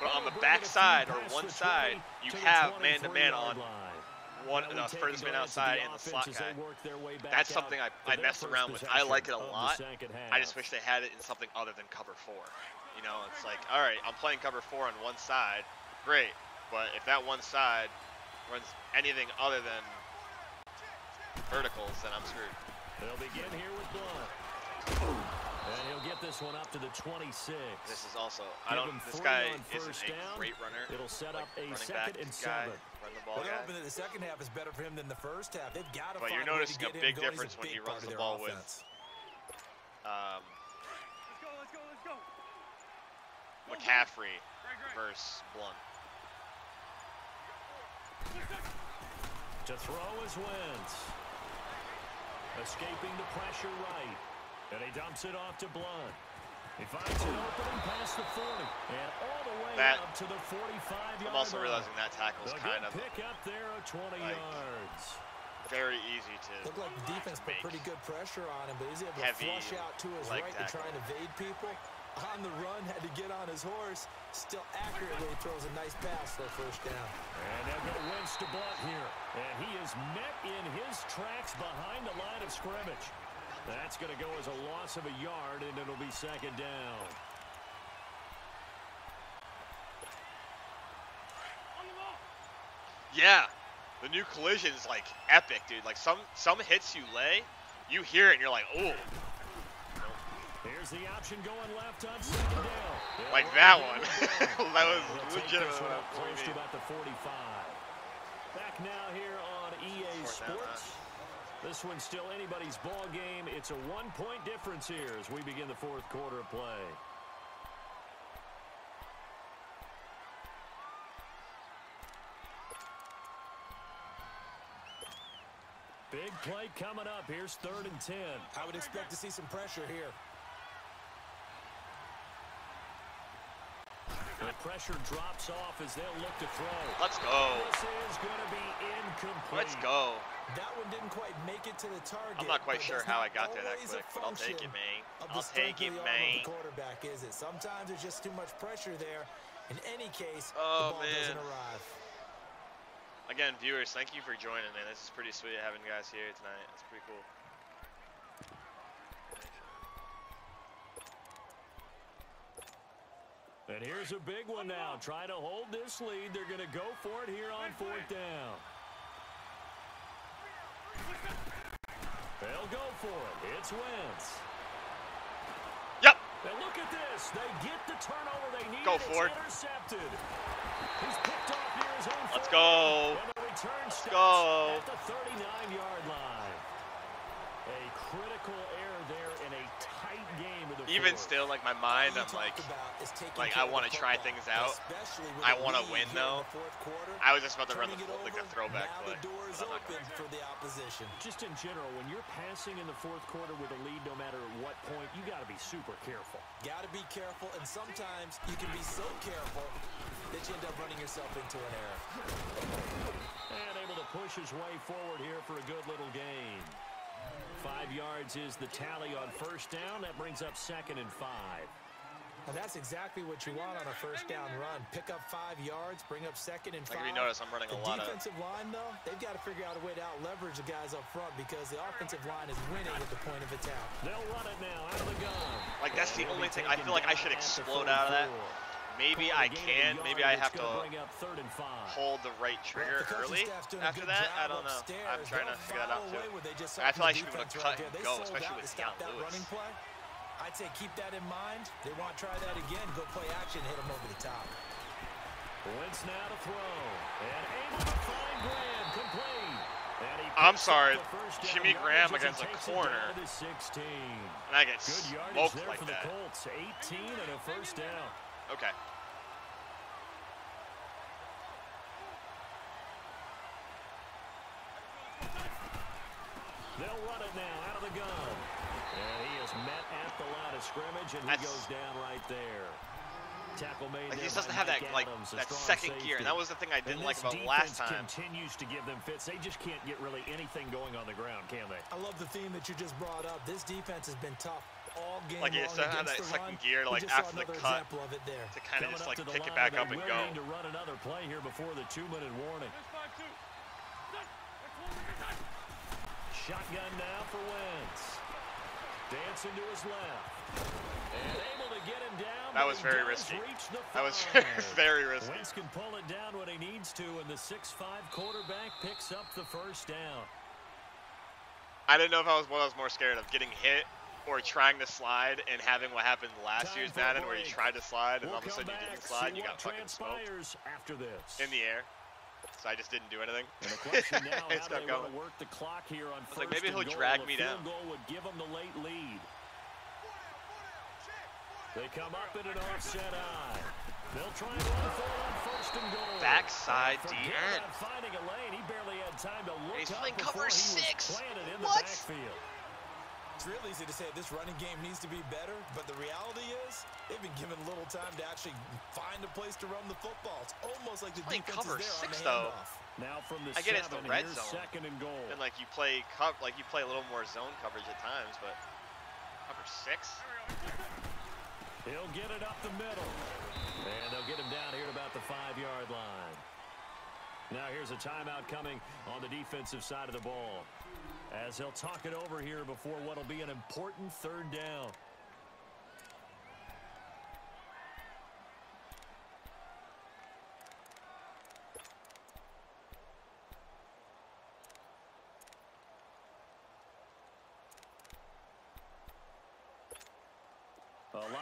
but on the back side or one side, you have man-to-man on the furthest man outside and the slot guy. That's something I messed around with. I like it a lot. I just wish they had it in something other than cover 4. You know, it's like, all right, I'm playing cover 4 on one side, great, but if that one side runs anything other than verticals, then I'm screwed. They'll begin here with Blunt. And he'll get this one up to the 26. This is also, this guy isn't a great runner. It'll set up a second and 7. Run the ball guy. The second half is better for him than the first half. They've got to But you're noticing a big difference when he runs the ball with Let's go. McCaffrey versus Blunt. To throw is Wentz. Escaping the pressure right. And he dumps it off to Blunt. He finds an opening past the 40. And all the way up to the 45-yard line. I'm also realizing that tackle's kind of pick up there at 20 yards. Very easy to look like the defense put pretty good pressure on him, but he's able to flush out to his right to try and evade people. On the run, had to get on his horse. Still accurately throws a nice pass for a first down. And they'll go Wentz to Blunt here. And he is met in his tracks behind the line of scrimmage. That's going to go as a loss of a yard, and it'll be second down. Yeah, the new collision is like epic, dude. Like some hits you lay, you hear it and you're like, oh. Here's the option going left on second down. Like that one. That was legitimate. Close to about the 45. Back now here on EA Sports. This one's still anybody's ball game. It's a 1-point difference here as we begin the fourth quarter of play. Big play coming up. Here's 3rd and 10. I would expect to see some pressure here. The pressure drops off as they'll look to throw. Let's go. This is going to be incomplete. Let's go. That one didn't quite make it to the target. I'm not quite sure how I got there that quick, but I'll take it, man. I'll take it, man. The quarterback is it. Sometimes there's just too much pressure there. In any case, the ball doesn't arrive. Again, viewers, thank you for joining, man. This is pretty sweet having you guys here tonight. It's pretty cool. And here's a big one now. Trying to hold this lead. They're going to go for it here on 4th down. They'll go for it. It's Wentz. Yep. And look at this. They get the turnover they need. Go for it. Intercepted. He's picked off near his own. Let's go. And the return Let's go. at the 39-yard line. A critical error there in a tight game of the Even still, like my mind, I'm like I want to try things out. I want to win though. I was just about to run the throwback play. For the opposition. Just in general, when you're passing in the fourth quarter with a lead, no matter at what point, you got to be super careful. Got to be careful, and sometimes you can be so careful that you end up running yourself into an error. And able to push his way forward here for a good little gain. 5 yards is the tally on 1st down. That brings up 2nd and 5. And that's exactly what you want on a 1st down run. Pick up 5 yards, bring up 2nd and 5. Like if you notice, I'm running a lot of... The defensive line, though, they've got to figure out a way to out-leverage the guys up front because the offensive line is winning at the point of attack. They'll run it now out of the gun. Like, that's the only thing. I feel like I should explode out of that. Maybe I can. Maybe I have to hold the right trigger early after that. I don't know. I'm trying to figure that out, too. I feel like I should be able to cut and go, especially with Deion Lewis. I'd say keep that in mind. They want to try that again. Go play action, hit them over the top. Wentz now to throw. And able to find Graham, complete. I'm sorry, Jimmy Graham against a corner. And I get smoked like that. 18 and a 1st down. Okay. They'll run it now out of the gun. And he is met at the line of scrimmage, and he goes down right there. Tackle made. Like he just doesn't have that that second gear, and that was the thing I didn't like about last time. Continues to give them fits. They just can't get really anything going on the ground, can they? I love the theme that you just brought up. This defense has been tough all game long. Like it doesn't have that second gear, like after the cut, to kind of just like pick it back up and go. To run another play here before the 2-minute warning. Shotgun now for Wentz. Dancing to his left. And able to get him down. That was very risky. That was very risky. Wentz can pull it down when he needs to, and the 6'5" quarterback picks up the 1st down. I didn't know if I was more scared of getting hit or trying to slide and having what happened last year's Madden where you tried to slide and all of a sudden you didn't slide and you got fucking smoked after this. in the air. So I just didn't do anything. And the question now, I just how kept do they going. work the clock here on first Like, maybe he'll and goal. drag me A down. field goal would give them the late lead. They come up in an offset eye. They'll try and run for it on first and goal. Backside DN. Finding a lane. He barely had time to look He's up playing before cover he was 6. planted in What? the backfield. It's real easy to say this running game needs to be better, but the reality is they've been given little time to actually find a place to run the football. It's almost like the Playing defense cover is there 6 on the though. handoff. Now from the I get it's 7, the red here's zone. second and goal. And like you play a little more zone coverage at times, but cover 6. He'll get it up the middle. And they'll get him down here at about the 5-yard line. Now here's a timeout coming on the defensive side of the ball, as they'll talk it over here before what'll be an important third down.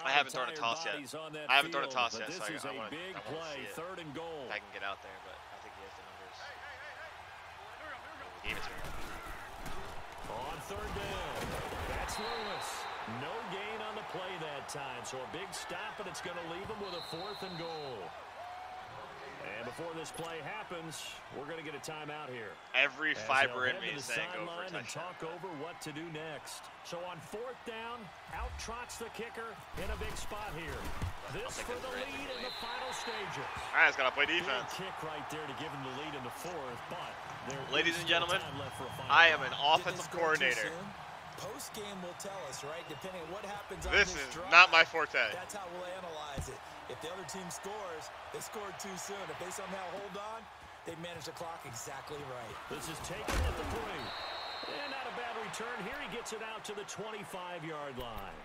I haven't thrown a toss yet. I haven't thrown a toss yet, so This is I a want to big see play, it. third and goal. If I can get out there, but I think he has the numbers. He gave it to me. On third down, that's Lewis. No gain on the play that time, so a big stop, and it's going to leave him with a 4th and goal. And before this play happens, we're going to get a timeout here. Every fiber in me is saying go for a and touchdown. talk over what to do next. So on 4th down, out trots the kicker in a big spot here. This for the lead in the final stages. All right, it's got to play Good defense. kick right there to give him the lead in the 4th, but Ladies and gentlemen, I am an offensive coordinator. Post game will tell us, right? Depending on what happens on This this is drive, not my forte. That's how we'll analyze it. If the other team scores, they scored too soon. If they somehow hold on, they manage the clock exactly right. This is taken at the 3. And not a bad return. Here he gets it out to the 25-yard line.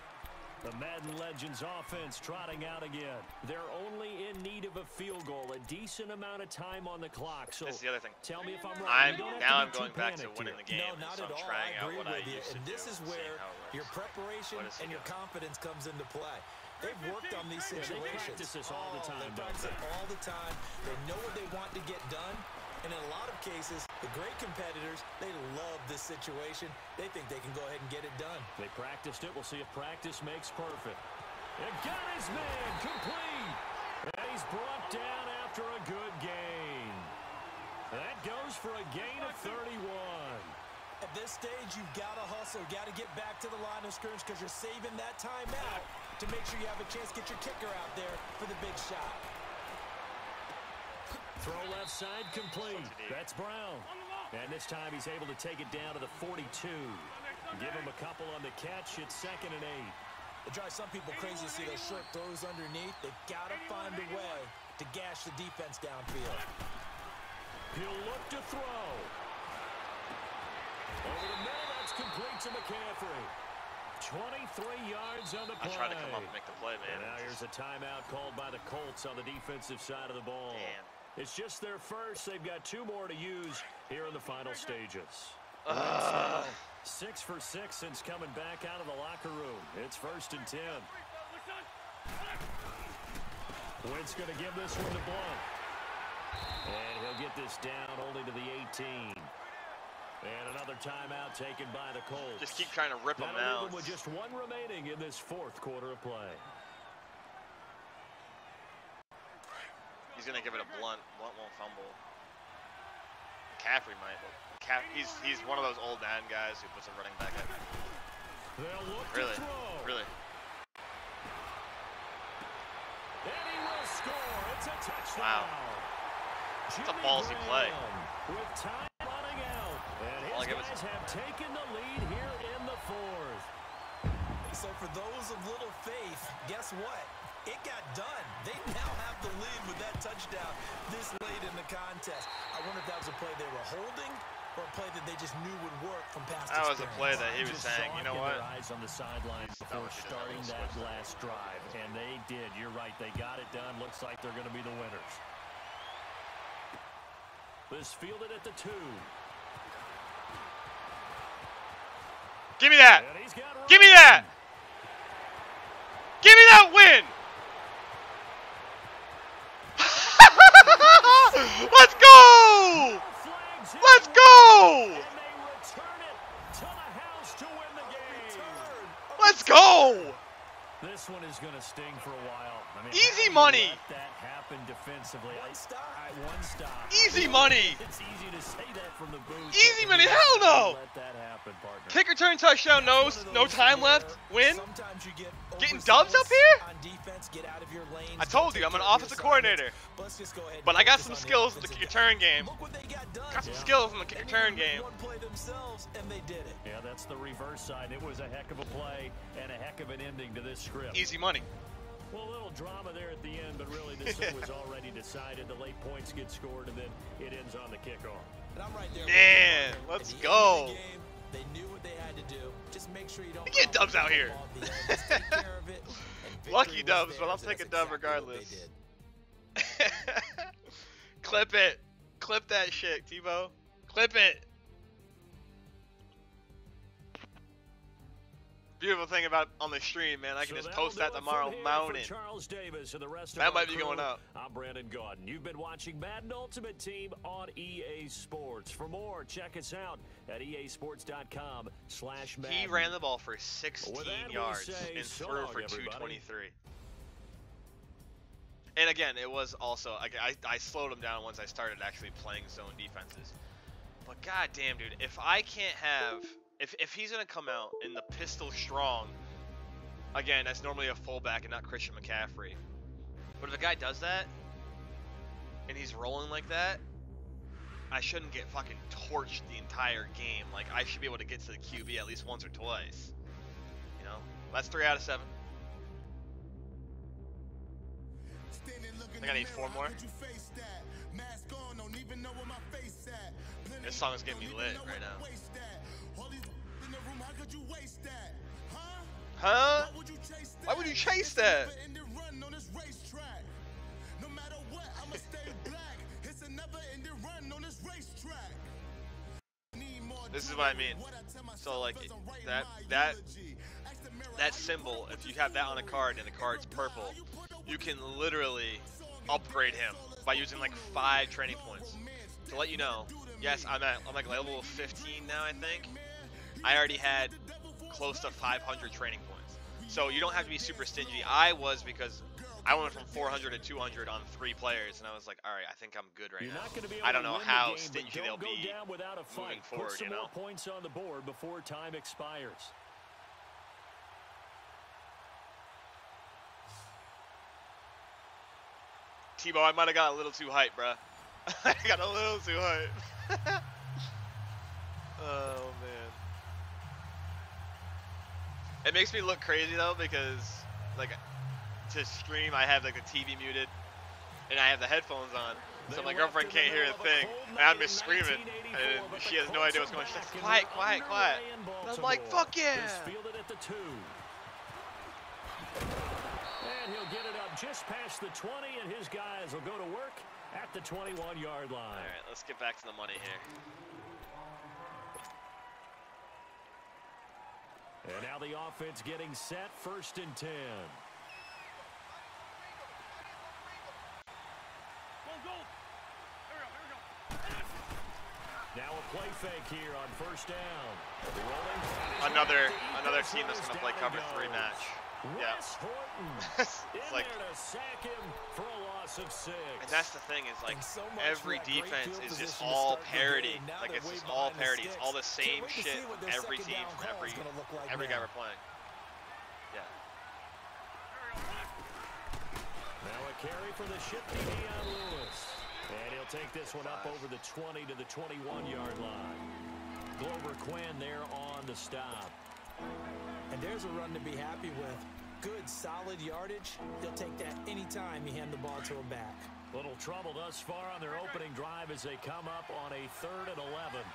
The Madden Legends offense trotting out again. They're only in need of a field goal, a decent amount of time on the clock. So This is the other thing. tell me if I'm wrong. I'm going back to winning the game. No, not so at I'm all. trying I out agree what I with you. used to And do. this is seeing where how it works. your preparation and your confidence comes into play. They've worked on these situations. They practice this all the time. They practice it all the time. They know what they want to get done. And in a lot of cases, the great competitors, they love this situation. They think they can go ahead and get it done. They practiced it. We'll see if practice makes perfect. And got his man complete. And he's brought down after a good gain. That goes for a gain of 31. At this stage, you've got to hustle. Got to get back to the line of scrimmage because you're saving that time out to make sure you have a chance to get your kicker out there for the big shot. Throw left side complete. That's Brown. And this time he's able to take it down to the 42. Give him a couple on the catch. It's 2nd and 8. It drives some people crazy to see those short throws underneath. They've got to find a way to gash the defense downfield. He'll look to throw. Over the middle, that's complete to McCaffrey. 23 yards on the play. I tried to come up and make the play, man. And now here's a timeout called by the Colts on the defensive side of the ball. Damn. It's just their first. They've got 2 more to use here in the final stages. 6 for 6 since coming back out of the locker room. It's 1st and 10. Wentz going to give this one to Blunt. And he'll get this down only to the 18. And another timeout taken by the Colts. Just keep trying to rip them That'll down. leave them with just 1 remaining in this 4th quarter of play. He's going to give it a Blunt. Blunt won't fumble. McCaffrey might, but he's one of those old man guys who puts a running back at. They'll look Really? to throw. Really? And he will score. It's a touchdown. Wow. That's a ballsy play. With time running out. And his guys have taken the lead here in the 4th. So for those of little faith, guess what? It got done. They now have the lead with that touchdown this late in the contest. I wonder if that was a play they were holding or a play that they just knew would work from past That was experience. a play that he was saying, you know what? Eyes on the sidelines before starting that last drive, and they did. You're right. They got it done. Looks like they're going to be the winners. This fielded at the 2. Give me that. And he's got Give me that. Give me that win. Let's go. Let's go. And they return it to the house to win the game. Let's go. This one is going to sting for a while. I mean, Easy how do you money. let that happen defensively. One stop. One stop. Easy money. It's easy to say that from the booth. Easy money. Hell no. Let that happen, partner. Kick return touchdown. No time left. Win. Sometimes you get Getting dubs up here? on defense, get out of your lanes, I told you, I'm an offensive coordinator. Let's just go ahead But and I got focus some on the skills in the offensive kick guy. return game. Look what they got done. Got some skills in the kick And return they game. one play themselves, and they did it. Yeah, that's the reverse side. It was a heck of a play and a heck of an ending to this script. Easy money. Well, a little drama there at the end, but really this thing was already decided. The late points get scored, and then it ends on the kickoff. And I'm right there. Man, let's go. They knew what they had to do. Just make sure you don't We get dubs out here. Just take care of it, and Lucky victory was dubs, but I'll theirs, and take a that's dub exactly what regardless. they did. Clip it. Clip that shit, Tebow. Clip it. Beautiful thing about on the stream, man. I can just post that tomorrow mountain. Charles Davis and the rest That of might our be going crew, up. I'm Brandon Gaudin. You've been watching Madden Ultimate Team on EA Sports. For more, check us out at easports.com/Madden. He ran the ball for 16 With that, we yards say and so threw long, for everybody. 223. And again, it was also I slowed him down once I started actually playing zone defenses. But goddamn, dude, if I can't have if he's gonna come out in the pistol strong, again, that's normally a fullback and not Christian McCaffrey. But if a guy does that and he's rolling like that, I shouldn't get fucking torched the entire game. Like, I should be able to get to the QB at least once or twice. You know, that's 3 out of 7. I think I need 4 more. This song is getting me lit right now. Huh? Why would you chase that? This is what I mean. So like that symbol, if you have that on a card and the card's purple, you can literally upgrade him by using like 5 training points. To let you know, yes, I'm like level 15 now, I think. I already had close to 500 training points. So you don't have to be super stingy. I was, because I went from 400 to 200 on 3 players, and I was like, all right, I think I'm good right now. I don't know how stingy they'll be moving forward, you know? More points on the board before time expires. Tebow, I might have got a little too hyped, bruh. I got a little too hyped. Oh, man. It makes me look crazy, though, because, like, to stream, I have, like, the TV muted, and I have the headphones on, so my girlfriend can't hear a thing, and I'm just screaming, and she has no idea what's going on. She's like, quiet, quiet, quiet. And I'm like, fuck yeah! Fielded at the 2. And he'll get it up just past the 20, and his guys will go to work at the 21-yard line. All right, let's get back to the money here. And now the offense getting set, 1st and 10. Go. Here we go. Now a play fake here on 1st down. Rolling. Another team that's going to play cover 3 match. Yeah. Wes Horton It's in like, there to sack him for a loss of 6. and that's the thing, is like So much every for that great defense field is just position to all start the parity. game. Now Like, they're it's way just all behind the parity. It's all the sticks. same Can't wait to shit see what from their every second team, down from call is gonna look like every guy now. we're playing. Yeah. Now a carry for the shifty Dion Lewis. And he'll take this one up over the 20 to the 21-yard line. Glover Quinn there on the stop. And there's a run to be happy with. Good, solid yardage. They'll take that anytime you hand the ball to a back. Little trouble thus far on their opening drive as they come up on a 3rd and 11.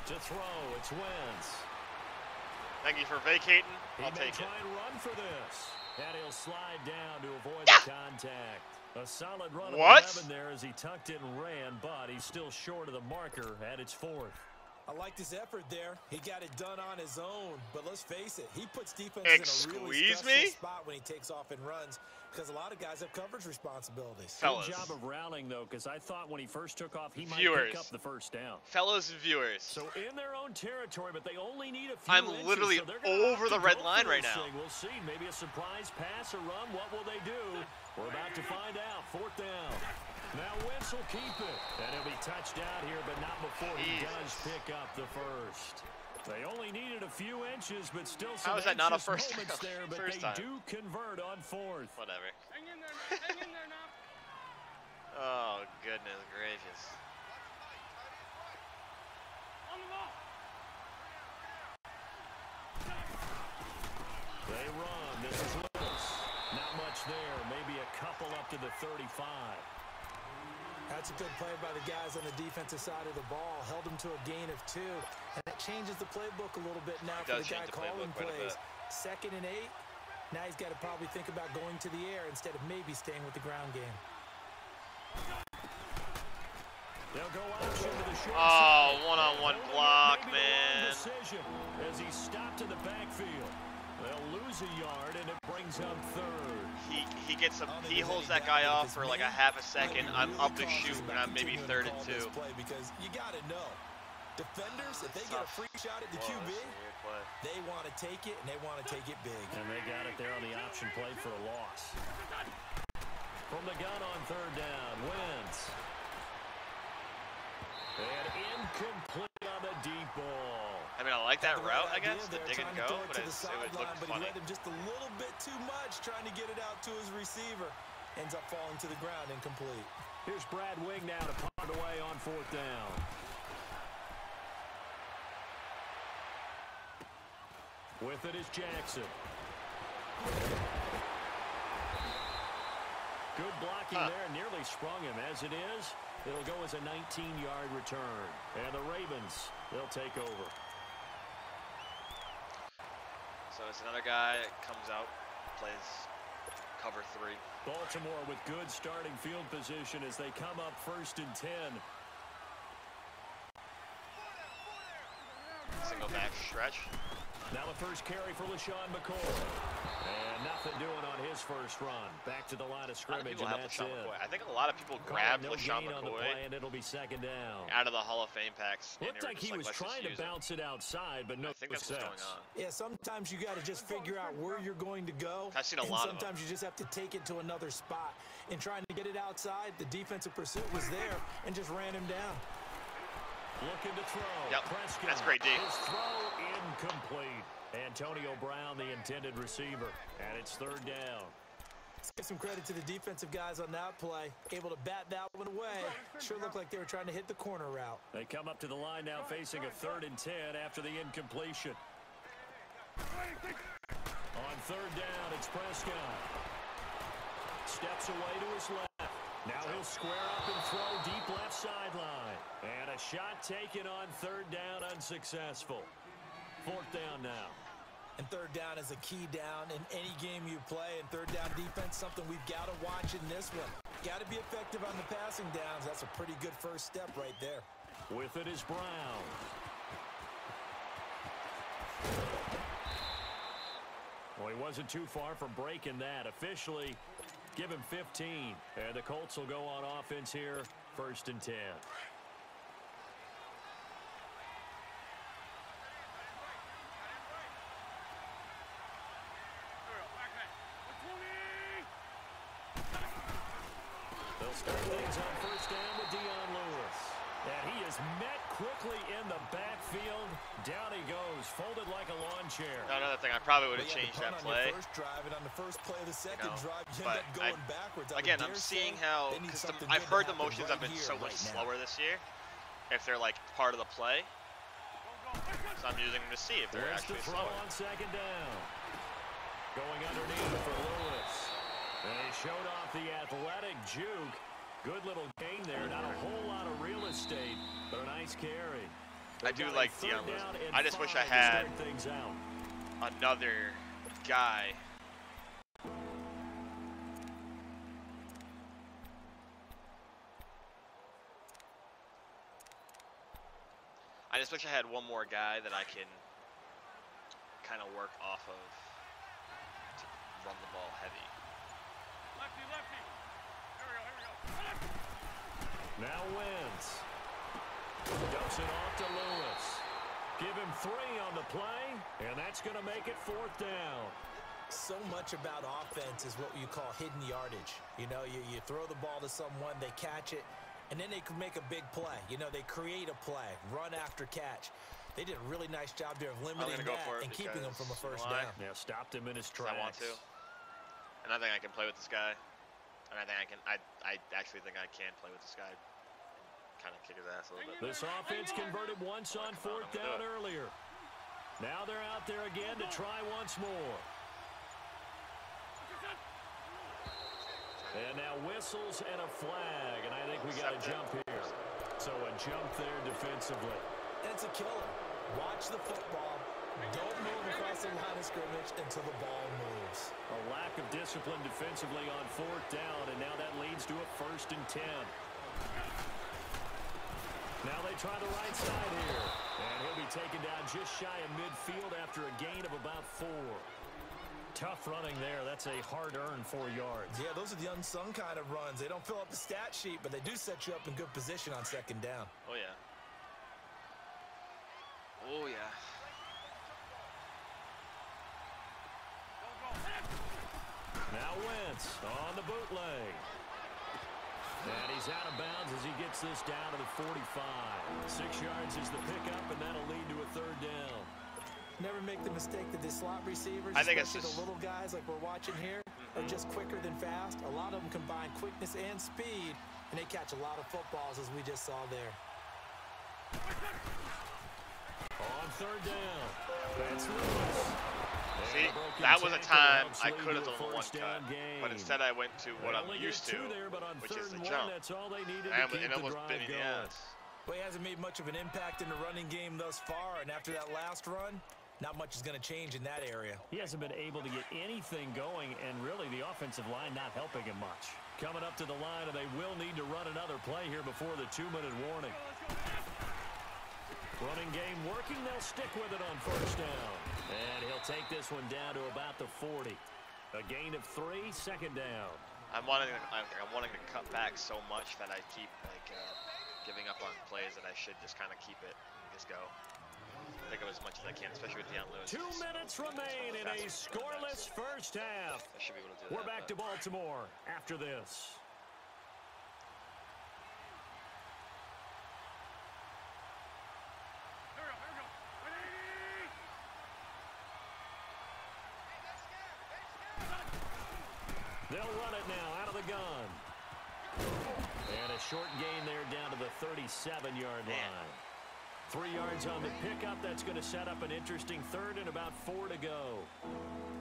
To throw, it's Wentz. Thank you for vacating. He I'll may take try it. and run for this. And he'll slide down to avoid the contact. A solid run What? of 11 there as he tucked it and ran, but he's still short of the marker at its 4th. I like his effort there. He got it done on his own. But let's face it, he puts defense in a really stressful spot when he takes off and runs because a lot of guys have coverage responsibilities. Fellas. Good job of rallying, though, because I thought when he first took off, he might Viewers. pick up the first down. Fellas and viewers. So in their own territory, but they only need a few I'm inches, literally so they're gonna over have to the red go line for right this now. thing. We'll see. Maybe a surprise pass or run. What will they do? We're about to find out. 4th down. Now Wentz will keep it. And he'll be touched out here, but not before he does pick up the first. They only needed a few inches, but still some How is that not a anxious first moments down? there, but First they time. do convert on 4th. Whatever. Hang in there, now. Hang in there now. Oh, goodness gracious. On the ball. They run. This is Lewis. Not much there. Maybe a couple up to the 35. That's a good play by the guys on the defensive side of the ball. Held him to a gain of 2. And that changes the playbook a little bit now for the guy calling plays. 2nd and 8. Now he's got to probably think about going to the air instead of maybe staying with the ground game. They'll go option to the short Oh, side. one-on-one And block, maybe the wrong man. decision as he stopped in the backfield. They'll lose a yard, and it brings up 3rd. He gets a, he holds that guy off for like a half a second. I'm up to shoot, and I'm maybe 3rd and 2. Because you got to know, defenders, if they get a free shot at the QB, they want to take it, and they want to take it big. And they got it there on the option play for a loss. From the gun on 3rd down, Wentz. And incomplete on the deep ball. I mean, I like that route, I idea guess, the there, dig and trying to go, throw it but to the it would look sideline, but he funny. let him just a little bit too much, trying to get it out to his receiver. Ends up falling to the ground, incomplete. Here's Brad Wing now to punt away on 4th down. With it is Jackson. Good blocking there, nearly sprung him. As it is, it'll go as a 19-yard return. And the Ravens, they'll take over. So it's another guy that comes out, plays cover 3. Baltimore with good starting field position as they come up 1st and 10. Single back stretch. Now the first carry for LaShawn McCoy. And nothing doing on his first run. Back to the line of scrimmage, and that's it. I think a lot of people grabbed No LaShawn gain on the McCoy play, and it'll be 2nd down. out of the Hall of Fame packs. Looked like he was trying to bounce it outside, but no I think that's what's success. going on. Yeah, sometimes you got to just figure out where you're going to go. I've seen a lot of them. Sometimes you just have to take it to another spot. In trying to get it outside, the defensive pursuit was there and just ran him down. Looking to throw. Yep, Prescott. that's great D. His throw incomplete. Antonio Brown, the intended receiver, and it's 3rd down. Let's give some credit to the defensive guys on that play. Able to bat that one away. Sure looked like they were trying to hit the corner route. They come up to the line now facing a 3rd and 10 after the incompletion. On 3rd down, it's Prescott. Steps away to his left. Now he'll square up and throw deep left sideline. And a shot taken on 3rd down, unsuccessful. 4th down now. And 3rd down is a key down in any game you play. And 3rd down defense, something we've got to watch in this one. Got to be effective on the passing downs. That's a pretty good first step right there. With it is Brown. Well, he wasn't too far from breaking that. Officially, give him 15. And the Colts will go on offense here, 1st and 10. They'll start things on 1st down with Dion Lewis. And he is met quickly in the backfield. Down he goes, folded like a lawn chair. Another thing, I probably would have changed that play. First drive, and on the first play of the second drive, you but end up going backwards. Again, I'm seeing how, because I've heard the motions have been so much slower this year. If they're like part of the play. So I'm using them to see if they're actually slower. On 2nd down. Going underneath for Lewis. And he showed off the athletic juke. Good little gain there. Not a whole lot of real estate, but a nice carry. I do like Dion Lewis. I just wish I had another guy I just wish I had one more guy that I can kind of work off of to run the ball heavy. Lefty, lefty. Here we go. Now Wentz. Dumps it off to Lewis. Give him 3 on the play, and that's going to make it 4th down. So much about offense is what you call hidden yardage. You know, you throw the ball to someone, they catch it, and then they can make a big play. You know, they create a play, run after catch. They did a really nice job there of limiting that and keeping him from a first down. Yeah, stopped him in his tracks. I want to. And I think I can play with this guy. And I think I can. I actually think I can play with this guy. Kind of kick his ass a little bit. This offense converted once on 4th down earlier. Now they're out there again to try once more. And now whistles and a flag, and I think we got a jump here. So a jump there defensively. And it's a killer. Watch the football. Don't move across the line of scrimmage until the ball moves. A lack of discipline defensively on 4th down, and now that leads to a 1st and 10. Now they try the right side here. And he'll be taken down just shy of midfield after a gain of about 4. Tough running there. That's a hard-earned 4 yards. Yeah, those are the unsung kind of runs. They don't fill up the stat sheet, but they do set you up in good position on 2nd down. Oh, yeah. Oh, yeah. Now Wentz on the bootleg. And he's out of bounds as he gets this down to the 45. 6 yards is the pickup, and that'll lead to a 3rd down. Never make the mistake that the slot receivers, I think it's especially the little guys like we're watching here, are just quicker than fast. A lot of them combine quickness and speed, and they catch a lot of footballs, as we just saw there. On 3rd down, that's Lewis. See, that was a time I could have done the 1 cut, but instead I went to what I'm used to, which is the jump. And it almost bit me in the ass. Well, he hasn't made much of an impact in the running game thus far, and after that last run, not much is going to change in that area. He hasn't been able to get anything going, and really the offensive line not helping him much. Coming up to the line, and they will need to run another play here before the 2-minute warning. Running game working, they'll stick with it on 1st down. And he'll take this one down to about the 40. A gain of 3, 2nd down. I'm wanting to cut back so much that I keep giving up on plays that I should just kind of keep it and just go. Pick up as much as I can, especially with Deion Lewis. 2 minutes remain in a scoreless first half. I should be able to do that. We're back to Baltimore after this. They'll run it now out of the gun. And a short gain there down to the 37-yard line. 3 yards on the pickup. That's going to set up an interesting 3rd and about 4 to go.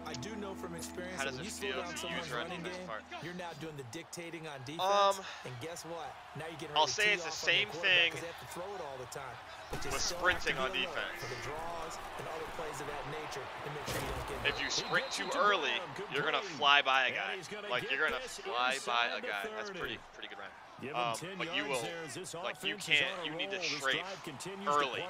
I do know from experience that when you slow down someone's running game, you're now doing the dictating on defense. And guess what? Now you're getting ready to tee off on the quarterback because they have to throw it all the time. With sprinting on defense. For the draws and other plays of that nature to make sure you don't get if you sprint too early, you're going to fly by a guy. Like, you're going to fly by a guy. That's pretty good run. But you will, like, you need to strafe early.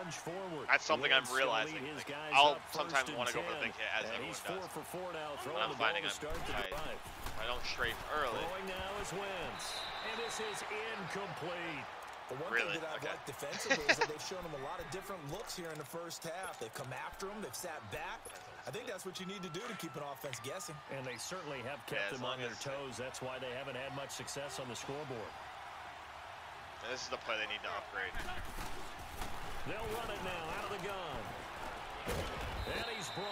That's something I'm realizing. Like, I'll sometimes want to go for the big hit, as everyone does. But I'm finding I don't strafe early. And this is incomplete. The one thing that I've liked defensively is that they've shown them a lot of different looks here in the first half. They've come after them. They've sat back. I think that's what you need to do to keep an offense guessing. And they certainly have kept them on their toes. That's why they haven't had much success on the scoreboard. This is the play they need to upgrade. They'll run it now out of the gun.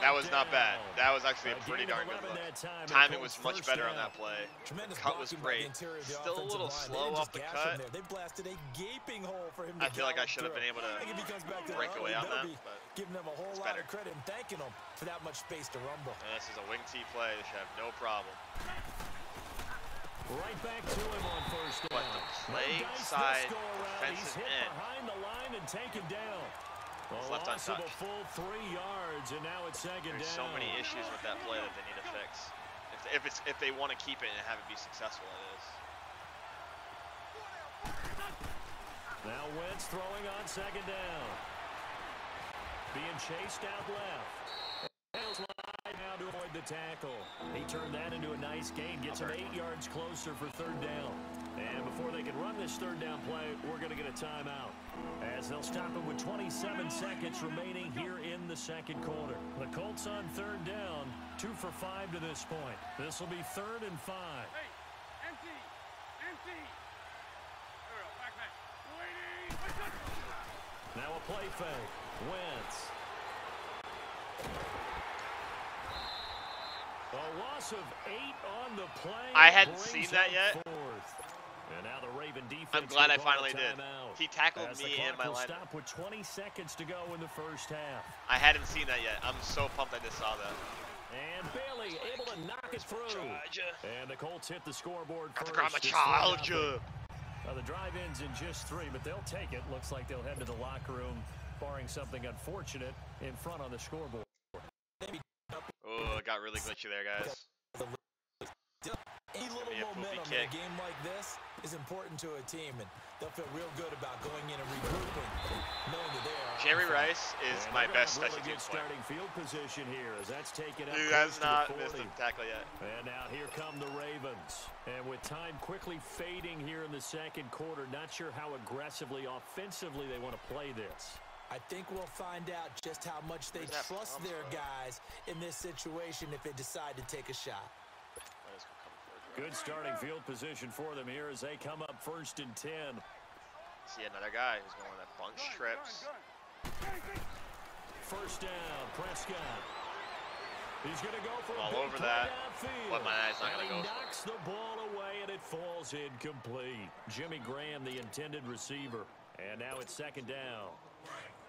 That was not bad. That was actually a pretty darn good look. Timing was much better on that play. Cut was great. Still a little slow off the cut. They blasted a gaping hole for him to I feel like I should have been able to break away on that, but giving them a whole lot of credit and thanking them for that much space to rumble. And this is a wing tee play. They should have no problem. Right back to him on 1st down. But the play side defensive end. Behind the line and taken down. Left untouched. A full 3 yards, and now it's 2nd down. There's so many issues with that play that they need to fix. If they want to keep it and have it be successful, it is. Now Wentz throwing on 2nd down. being chased out left. He'll slide now to avoid the tackle. He turned that into a nice gain, gets him 8 yards closer for third down. And before they can run this third down play, we're going to get a timeout, as they'll stop it with 27 seconds remaining here in the second quarter. The Colts on third down, 2 for 5 to this point. This will be 3rd and 5. Hey, empty, empty. Ariel, back. Waiting. Now a play fake. Wentz. A loss of 8 on the play. I hadn't seen that yet. And now the Raven defense. I'm glad I finally did. He tackled me and my line. Stop with 20 seconds to go in the first half. I hadn't seen that yet. I'm so pumped I just saw that. And Bailey able to knock it through. And the Colts hit the scoreboard first. The drive ends in just 3, but they'll take it. Looks like they'll head to the locker room, barring something unfortunate in front on the scoreboard. Oh, it got really glitchy there, guys. Any little momentum in a game like this is important to a team, and they'll feel real good about going in and regrouping, knowing that they are. Jerry Rice is my best special teams player. Starting field position here as that's taken up. He has not missed a tackle yet. And now here come the Ravens. And with time quickly fading here in the second quarter, not sure how aggressively, offensively they want to play this. I think we'll find out just how much they trust their guys in this situation if they decide to take a shot. Good starting field position for them here as they come up 1st and 10. See another guy who's going on bunch trips. First down, Prescott. He's going to go for all over that. But my eyes not going to go. He knocks the ball away and it falls incomplete. Jimmy Graham, the intended receiver. And now it's 2nd down.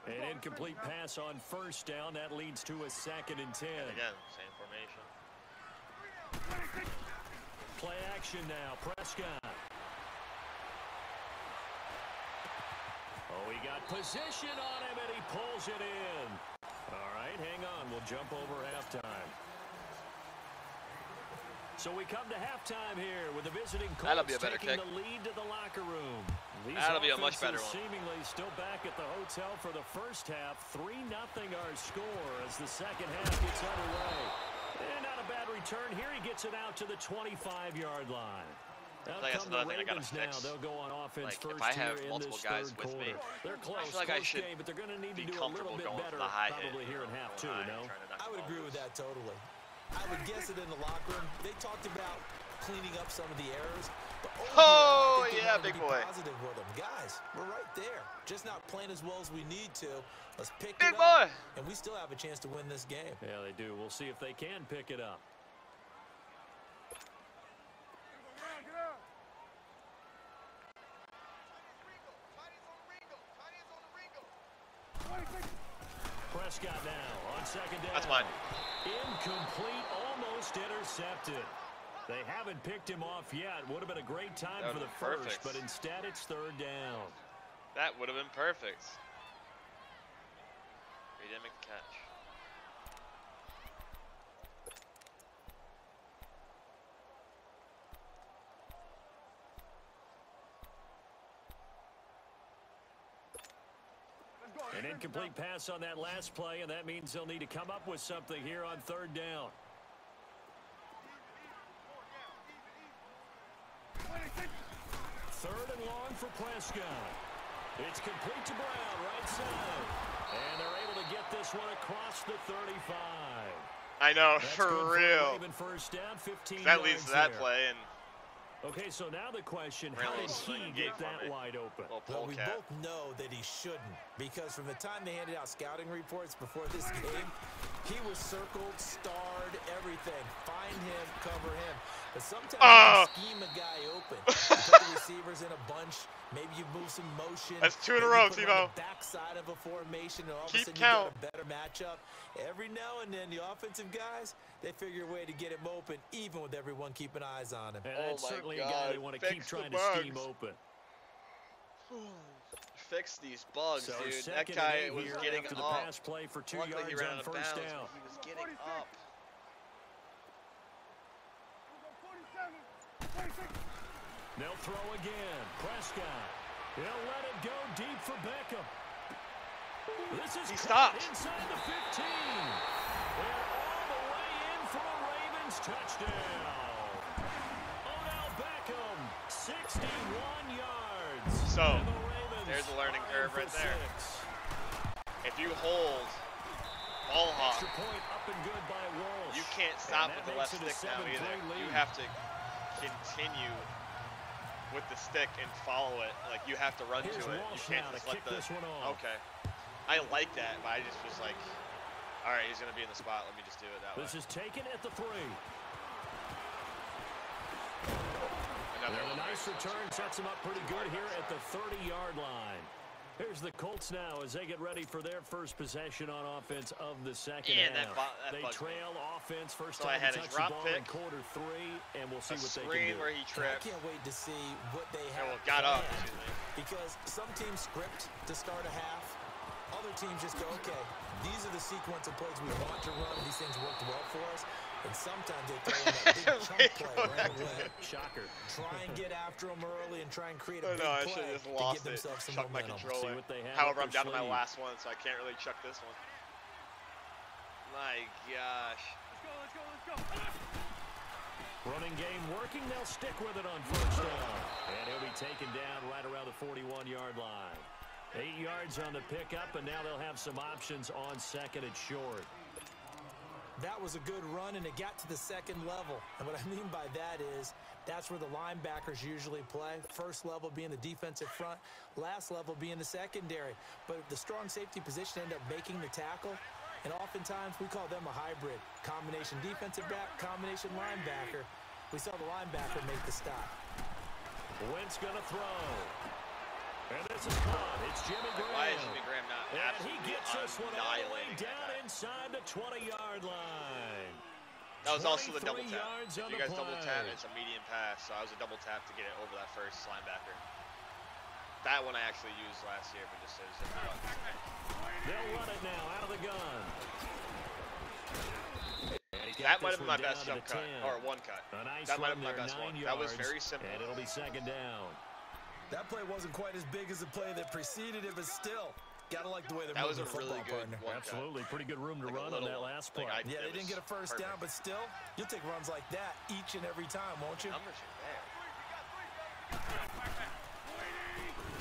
An incomplete pass on 1st down. That leads to a 2nd and 10. And again, same formation. Play action now, Prescott. Oh, he got position on him, and he pulls it in. All right, hang on. We'll jump over halftime. So we come to halftime here with the visiting Colts taking the lead to the locker room. That'll be a much better one. Seemingly still back at the hotel for the first half. 3-0 our score as the second half gets underway. And not a bad return here. He gets it out to the 25-yard line. That's another thing I gotta fix. They'll go on offense like, if I have multiple guys with me, they're close, I feel like I should game, but they're going to need be to do comfortable a little bit going better, for the high hit. probably here in half 2, no? I would agree with that totally. I would guess it in the locker room. They talked about cleaning up some of the errors. But yeah, big boy. Positive with them. Guys, we're right there. Just not playing as well as we need to. Let's pick it up. And we still have a chance to win this game. Yeah, they do. We'll see if they can pick it up. Prescott now on 2nd down. That's mine. Incomplete, almost intercepted. They haven't picked him off yet. Would have been a great time for the first, but instead it's 3rd down. That would have been perfect. He didn't make the catch. An incomplete pass on that last play, and that means they'll need to come up with something here on 3rd down. 3rd and long for Prescott. It's complete to Brown, right side. And they're able to get this one across the 35. I know, That's for real. First down, 15 that leads to that there. play. And okay, so now the question, how did he get that wide open? Well, we both know that he shouldn't, because from the time they handed out scouting reports before this game, he was circled, starred, everything. Find him, cover him. But sometimes you can scheme a guy open. You put the receivers in a bunch. Maybe you move some motion. That's 2 in a row, Tebow. Backside of a formation, and all of a sudden count. You get a better matchup. Every now and then, the offensive guys, they figure a way to get him open, even with everyone keeping eyes on him. And that's certainly a guy they want to keep trying to scheme open. Fix these bugs, so dude. That guy was getting after up. The pass play for 2 yards he ran on out of 1st bounds, down. He was getting up. They'll throw again. Prescott. He'll let it go deep for Beckham. He stopped. Inside the 15. And all the way in for a Ravens touchdown. Odell Beckham, 61 yards. So, there's a learning curve right there. If you hold ball hawk, you can't stop with the left stick now either. You have to continue with the stick and follow it. Like, you have to run to it. You can't just let the... Okay. I like that, but I just was like, all right, he's going to be in the spot. Let me just do it that way. This is taken at the 3. Another a nice return sets him up pretty good here at the 30-yard line. Here's the Colts now as they get ready for their first possession on offense of the second half. They trail offense first time to touch the ball in quarter 3, and we'll see what they can do. Where he tripped. I can't wait to see what they have. Got up. Because some teams script to start a half. Other teams just go, okay, these are the sequence of plays we want to run. These things worked well for us. And sometimes they throw in that big chunk play right away. Shocker. Try and get after them early and try and create a big play just to lost give themselves some chuck momentum. My controller. However, I'm down to my last one, so I can't really chuck this one. My gosh. Let's go. Running game working. They'll stick with it on first down. And he'll be taken down right around the 41-yard line. 8 yards on the pickup, and now they'll have some options on second and short. That was a good run, and it got to the second level. And what I mean by that is that's where the linebackers usually play. First level being the defensive front, last level being the secondary. But the strong safety position ended up making the tackle, and oftentimes we call them a hybrid. Combination defensive back, combination linebacker. We saw the linebacker make the stop. Wentz going to throw. And this is caught. It's Jimmy Graham. Why is Jimmy Graham not absolutely he gets this one all the way down inside the 20-yard line. That was also the double tap. If you guys double tap, it's a medium pass. So I was a double tap to get it over that first linebacker. That one I actually used last year, but just as they'll run it now out of the gun. That might have been my best jump cut, or one cut. Nice that might have been my best one. That was very simple. And it'll be second down. That play wasn't quite as big as the play that preceded it, but still, gotta like the way they're That was moving a really good one. Absolutely, pretty good room to run on that last play. Yeah, they didn't get a first down, but still, you'll take runs like that each and every time, won't you? Numbers are there.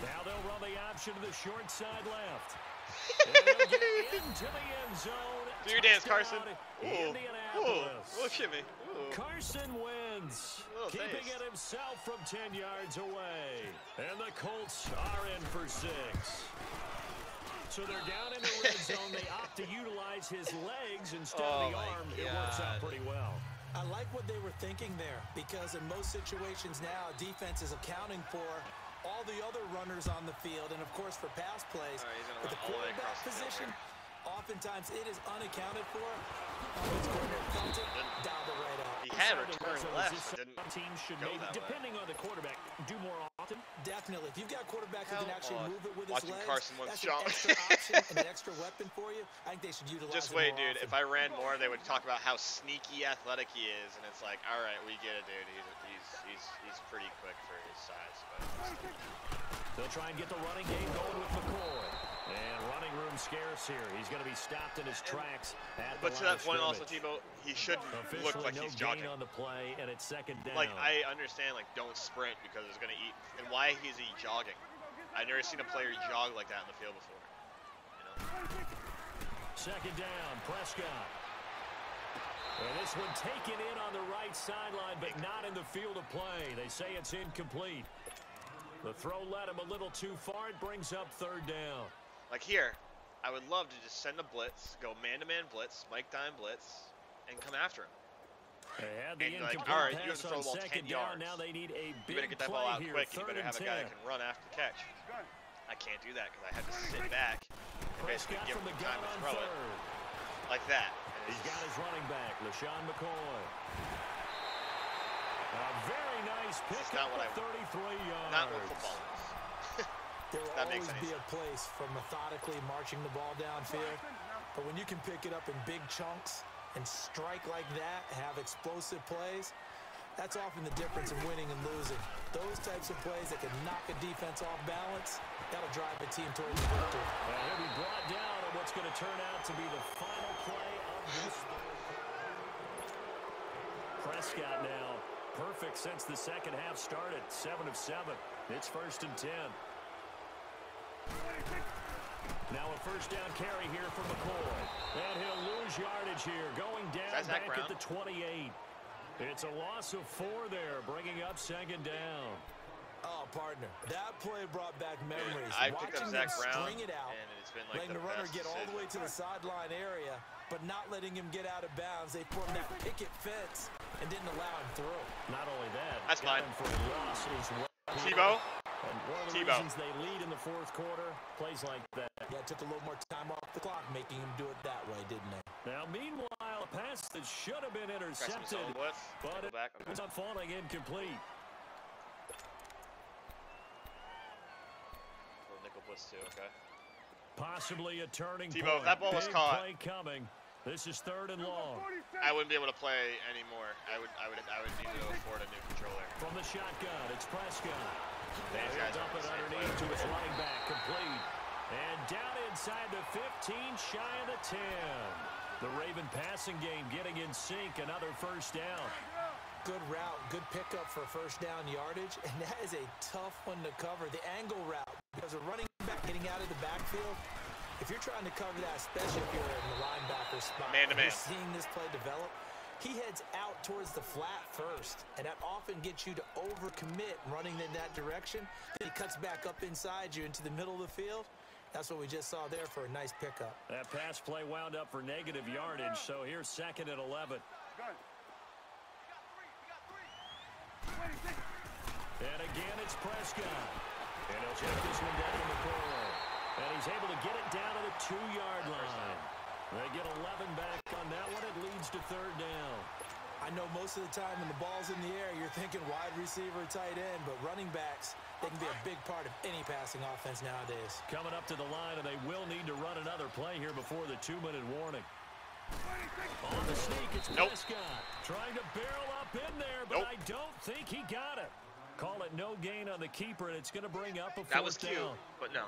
Now they'll run the option to the short side left. And they'll get into the end zone. Do your dance, Carson. Indianapolis. Ooh, shimmy. Ooh. Carson Wentz keeping it himself from 10 yards away. And the Colts are in for 6. So they're down in the red zone. They opt to utilize his legs instead of the arm. It works out pretty well. I like what they were thinking there, because in most situations now, defense is accounting for all the other runners on the field, and of course for pass plays. With the quarterback position, oftentimes it is unaccounted for. Dialed it right out. He had returned left, but didn't teams should go maybe, depending on the quarterback, do more often. Definitely. If you've got a quarterback who can actually move it with his legs, Carson that's an extra option and an extra weapon for you. I think they should utilize Just it wait, more dude. often. If I ran more, they would talk about how sneaky athletic he is, and it's like, all right, we get it, dude. He's pretty quick for his size. But they'll try and get the running game going with McCoy. And running room scarce here. He's going to be stopped in his tracks at the But to that point also, Tebow, he shouldn't look like he's jogging. On the play, and it's second down. Like, I understand, like, don't sprint because it's going to eat. And why is he jogging? I've never seen a player jog like that in the field before. You know? Second down, Prescott. And this one taken in on the right sideline, but not in the field of play. They say it's incomplete. The throw led him a little too far. It brings up third down. Like here, I would love to just send a blitz, go man-to-man blitz, Mike Dime blitz, and come after him. They had the and like, all right, you have to throw the ball 10 down. yards. Now they need a you better big get that ball out here. quick. You better have a guy that can run after the catch. I can't do that because I have to sit back and basically give him time to throw it. Like that. He's got his running back, LaShawn McCoy. A very nice pick up for 33 yards. Not what football is. There will always be a place for methodically marching the ball downfield, but when you can pick it up in big chunks and strike like that, have explosive plays, That's often the difference in winning and losing. Those types of plays that can knock a defense off balance, that'll drive a team towards the victory. He'll be brought down on what's going to turn out to be the final play of this third. Prescott now perfect since the second half started. 7 of 7. It's 1st and 10. Now a first down carry here for McCoy. And he'll lose yardage here, going down back at the 28. It's a loss of 4 there, bringing up 2nd down. Oh, partner, that play brought back memories. I picked up Zach Brown, string it out, and it's been like letting the runner get all the way to the sideline area, but not letting him get out of bounds. They formed that picket fence and didn't allow him through. Not only that, that's fine. For a loss as well. Tebow. And one of the reasons they lead in the 4th quarter, plays like that. Yeah, it took a little more time off the clock, making him do it that way, didn't they? Now, meanwhile, a pass that should have been intercepted, but it ends up falling incomplete. Nickel blitz too, okay. Possibly a turning Tebow, point. if that ball was caught. Play coming. This is 3rd and long. I wouldn't be able to play anymore. I would need to afford a new controller. From the shotgun, it's Prescott. These guys dump it underneath to his running back, complete. And down inside the 15, shy of the 10. The Raven passing game getting in sync, another first down. Good route, good pickup for first down yardage, and that is a tough one to cover. The angle route, because a running back getting out of the backfield, if you're trying to cover that, especially if you're in the linebacker spot, man-to-man, you're seeing this play develop, he heads out towards the flat first, and that often gets you to overcommit running in that direction. Then he cuts back up inside you into the middle of the field. That's what we just saw there for a nice pickup. That pass play wound up for negative yardage, so here's 2nd and 11. And again, it's Prescott. And he'll check this one down in the corner. And he's able to get it down to the 2-yard line. They get 11 back on that one. It leads to 3rd down. I know most of the time when the ball's in the air, you're thinking wide receiver, tight end, but running backs, they can be a big part of any passing offense nowadays. Coming up to the line, and they will need to run another play here before the 2-minute warning. On the sneak, it's Prescott. Trying to barrel up in there, but I don't think he got it. Call it no gain on the keeper, and it's going to bring up a 4th down. That was cute, but no.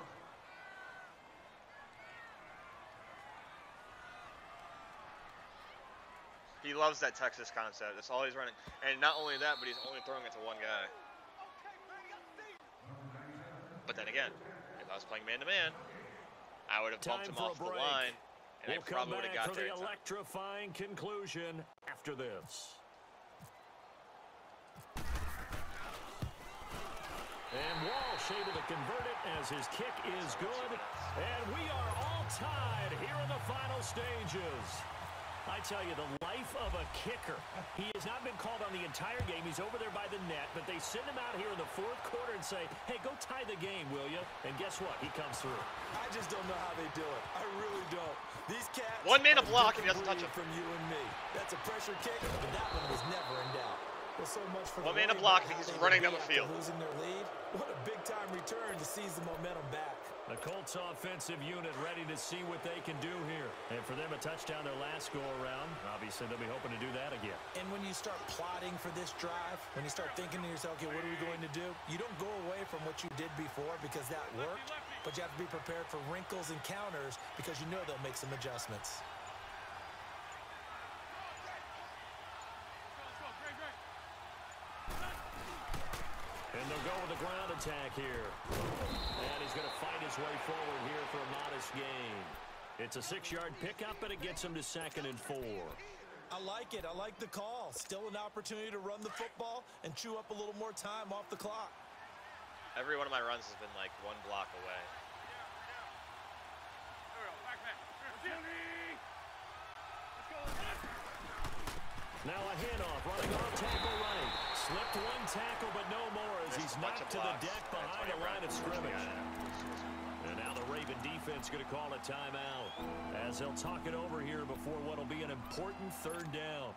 He loves that Texas concept. That's all he's running. And not only that, but he's only throwing it to one guy. But then again, if I was playing man-to-man, I would have bumped him off the line, and I probably would have got there. We'll come back for the electrifying conclusion after this. And Walsh able to convert it as his kick is good. And we are all tied here in the final stages. I tell you, the life of a kicker. He has not been called on the entire game. He's over there by the net, but they send him out here in the 4th quarter and say, hey, go tie the game, will you? And guess what? He comes through. I just don't know how they do it. I really don't. These cats... One man to block and he doesn't touch him. From you and me. That's a pressure kick, but that one was never in doubt. Well, so much for one man to block and he's running down the field. Losing their lead. What a big-time return to seize the momentum back. The Colts offensive unit ready to see what they can do here. And for them, a touchdown their last go-around. Obviously, they'll be hoping to do that again. And when you start plotting for this drive, when you start thinking to yourself, okay, what are we going to do? You don't go away from what you did before because that worked, but you have to be prepared for wrinkles and counters because you know they'll make some adjustments. And they'll go with the ground attack here. And he's going to fight his way forward here for a modest gain. It's a 6-yard pickup, and it gets him to 2nd and 4. I like it. I like the call. Still an opportunity to run the football and chew up a little more time off the clock. Every one of my runs has been like 1 block away. Now a handoff, running off tackle right. Slipped 1 tackle, but no more as he's knocked to the deck behind the line of scrimmage. And now the Raven defense going to call a timeout as they'll talk it over here before what will be an important 3rd down.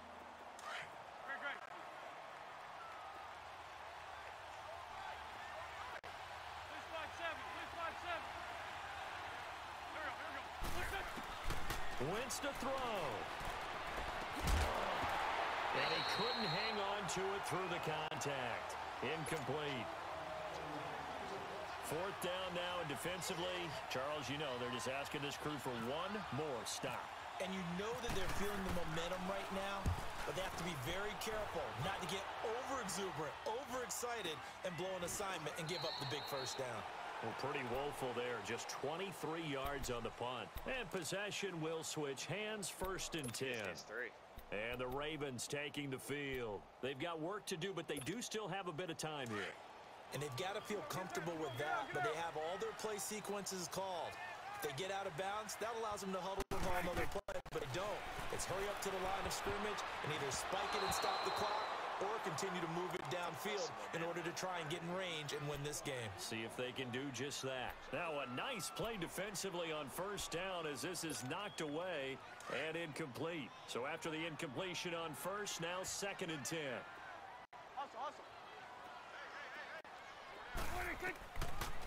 Wentz to throw. And he couldn't hang on to it through the contact. Incomplete. Fourth down now, and defensively, Charles, you know, they're just asking this crew for one more stop. And you know that they're feeling the momentum right now, but they have to be very careful not to get over-exuberant, overexcited, and blow an assignment and give up the big first down. Well, pretty woeful there. Just 23 yards on the punt. And possession will switch hands, 1st and 10. And the Ravens taking the field. They've got work to do, but they do still have a bit of time here. And they've got to feel comfortable with that, but they have all their play sequences called. If they get out of bounds, that allows them to huddle and call another play, but they don't. It's hurry up to the line of scrimmage and either spike it and stop the clock or continue to move it downfield in order to try and get in range and win this game. See if they can do just that. Now, a nice play defensively on 1st down as this is knocked away and incomplete. So after the incompletion on 1st, now 2nd and 10.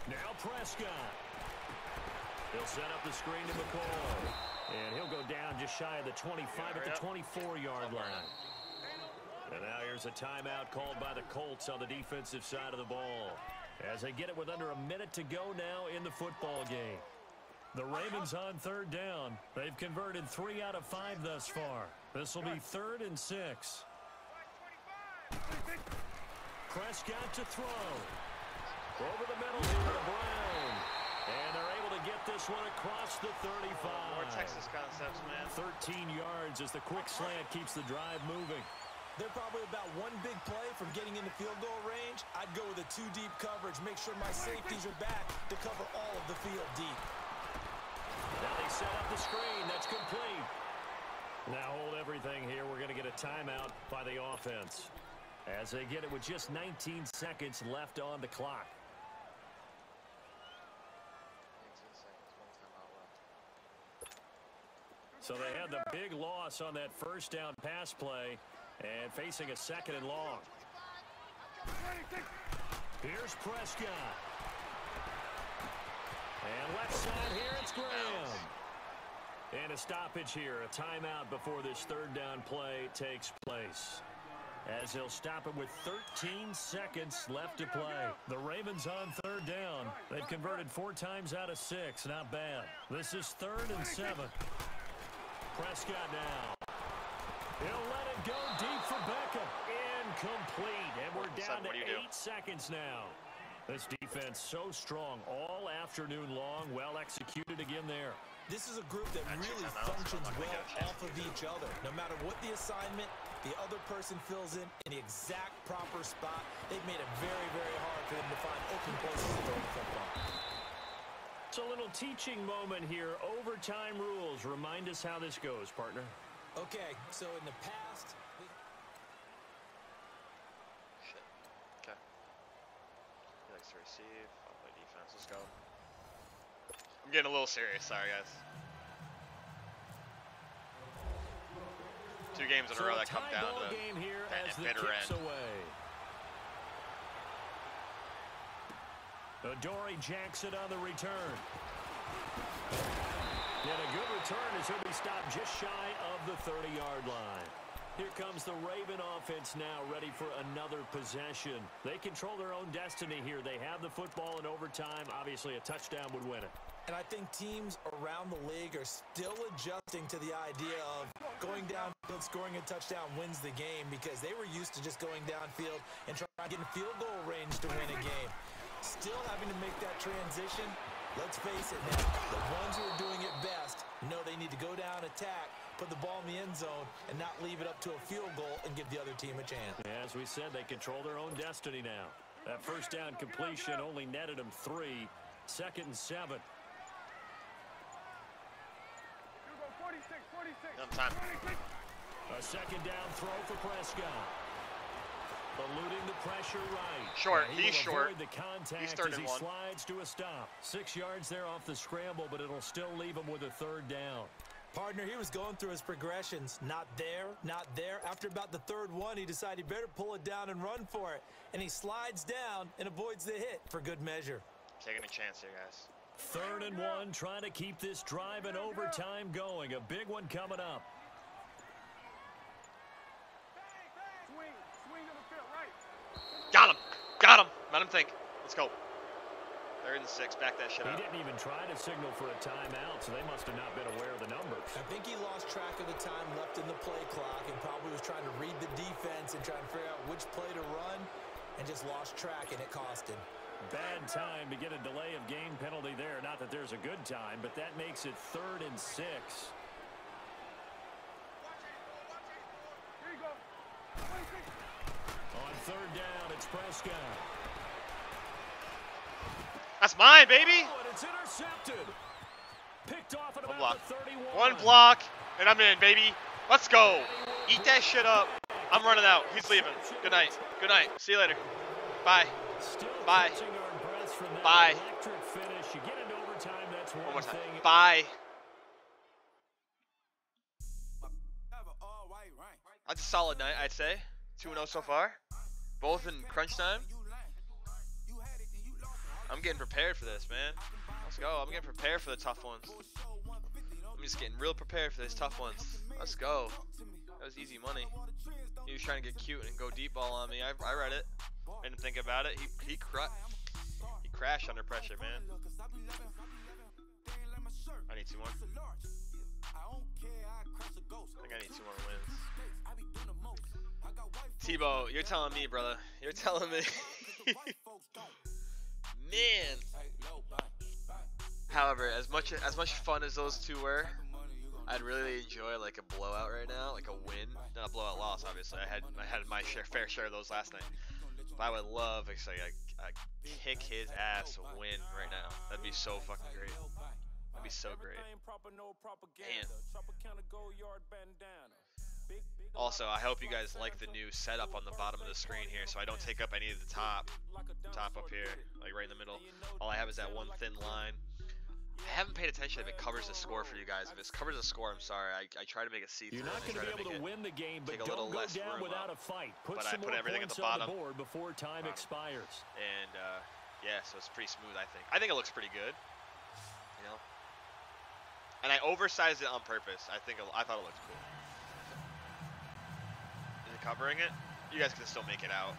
Now Prescott. He'll set up the screen to McCoy. And he'll go down just shy of the 25 at the 24-yard line. And now here's a timeout called by the Colts on the defensive side of the ball. As they get it with under a minute to go now in the football game. The Ravens on 3rd down. They've converted 3 out of 5 thus far. This will be 3rd and 6. Prescott to throw. Over the middle here to Brown. And they're able to get this one across the 35. More Texas concepts, man. 13 yards as the quick slant keeps the drive moving. They're probably about one big play from getting into field goal range. I'd go with a 2-deep coverage. Make sure my safeties are back to cover all of the field deep. Now they set up the screen. That's complete. Now hold everything here. We're going to get a timeout by the offense as they get it with just 19 seconds left on the clock. So they had the big loss on that 1st down pass play and facing a 2nd and long. Here's Prescott. And left side here, it's Graham. And a stoppage here, a timeout before this 3rd down play takes place. As they'll stop it with 13 seconds left to play. The Ravens on 3rd down. They've converted 4 times out of 6. Not bad. This is 3rd and 7. Prescott now. He'll let it go deep for Beckham. Incomplete. And we're down to 8 seconds now. This defense so strong all afternoon long. Well executed again there. This is a group that really functions well off of each other. No matter what the assignment, the other person fills in the exact proper spot. They've made it very, very hard for them to find open places to throw the football. It's a little teaching moment here. Overtime rules. Remind us how this goes, partner. Okay, so in the past... Shit. Okay. He likes to receive. I'll play defense. Let's go. I'm getting a little serious. Sorry, guys. 2 games in a row that come down to game here as the bitter kicks end. Away. Adoree Jackson on the return. And a good return as he'll be stopped just shy of the 30-yard line. Here comes the Raven offense now, ready for another possession. They control their own destiny here. They have the football in overtime. Obviously, a touchdown would win it. And I think teams around the league are still adjusting to the idea of going downfield, scoring a touchdown wins the game, because they were used to just going downfield and trying to get in field goal range to win a game. Still having to make that transition. Let's face it now, the ones who are doing it best know they need to go down, attack, put the ball in the end zone, and not leave it up to a field goal and give the other team a chance. As we said, they control their own destiny now. That first down completion only netted them 3. 2nd and 7. Time. A 2nd down throw for Prescott. Eluding the pressure right. Short. He He's short. The contact He's as he slides to a stop. 6 yards there off the scramble, but it'll still leave him with a 3rd down. Partner, he was going through his progressions. Not there, not there. After about the 3rd one, he decided he better pull it down and run for it. And he slides down and avoids the hit for good measure. Taking a chance here, guys. 3rd and 1, trying to keep this drive in overtime going. A big one coming up. Got him. Let him think. Let's go. 3rd and 6. Back that shit up. He didn't even try to signal for a timeout, so they must have not been aware of the numbers. I think he lost track of the time left in the play clock and probably was trying to read the defense and try and figure out which play to run and just lost track, and it cost him. Bad time to get a delay of game penalty there. Not that there's a good time, but that makes it 3rd and 6. Here you go. 26. On 3rd down, it's Prescott. That's mine, baby. Oh, and it's intercepted. Picked off at One about block. the 31. One block, and I'm in, baby. Let's go. Eat that shit up. I'm running out. He's leaving. Good night. Good night. See you later. Bye. Still Bye. catching our breaths from that Bye. electric finish. You get into overtime, that's One one more time. thing. Bye. That's a solid night, I'd say. 2-0 so far. Both in crunch time. I'm getting prepared for this, man. Let's go. I'm getting prepared for the tough ones. I'm just getting real prepared for these tough ones. Let's go. That was easy money. He was trying to get cute and go deep ball on me. I read it. Didn't think about it. He crashed under pressure, man. I need 2 more. I think I need 2 more wins. Tebow, you're telling me, brother. You're telling me. Man. However, as much fun as those two were, I'd really enjoy like a blowout right now, like a win. Not a blowout loss, obviously. I had my fair share of those last night. But I would love like a kick his ass win right now. That'd be so fucking great. That'd be so great. Man. Also, I hope you guys like the new setup on the bottom of the screen here, so I don't take up any of the top up here, like right in the middle. All I have is that one thin line. I haven't paid attention if it covers the score for you guys. If it covers the score, I'm sorry. I try to make it see-through. You're not going to be able to win the game, but don't go down without a fight. Put some more points on the board before time expires. And yeah, so it's pretty smooth, I think. I think it looks pretty good. You know, and I oversized it on purpose. I thought it looked cool. Is it covering it? You guys can still make it out.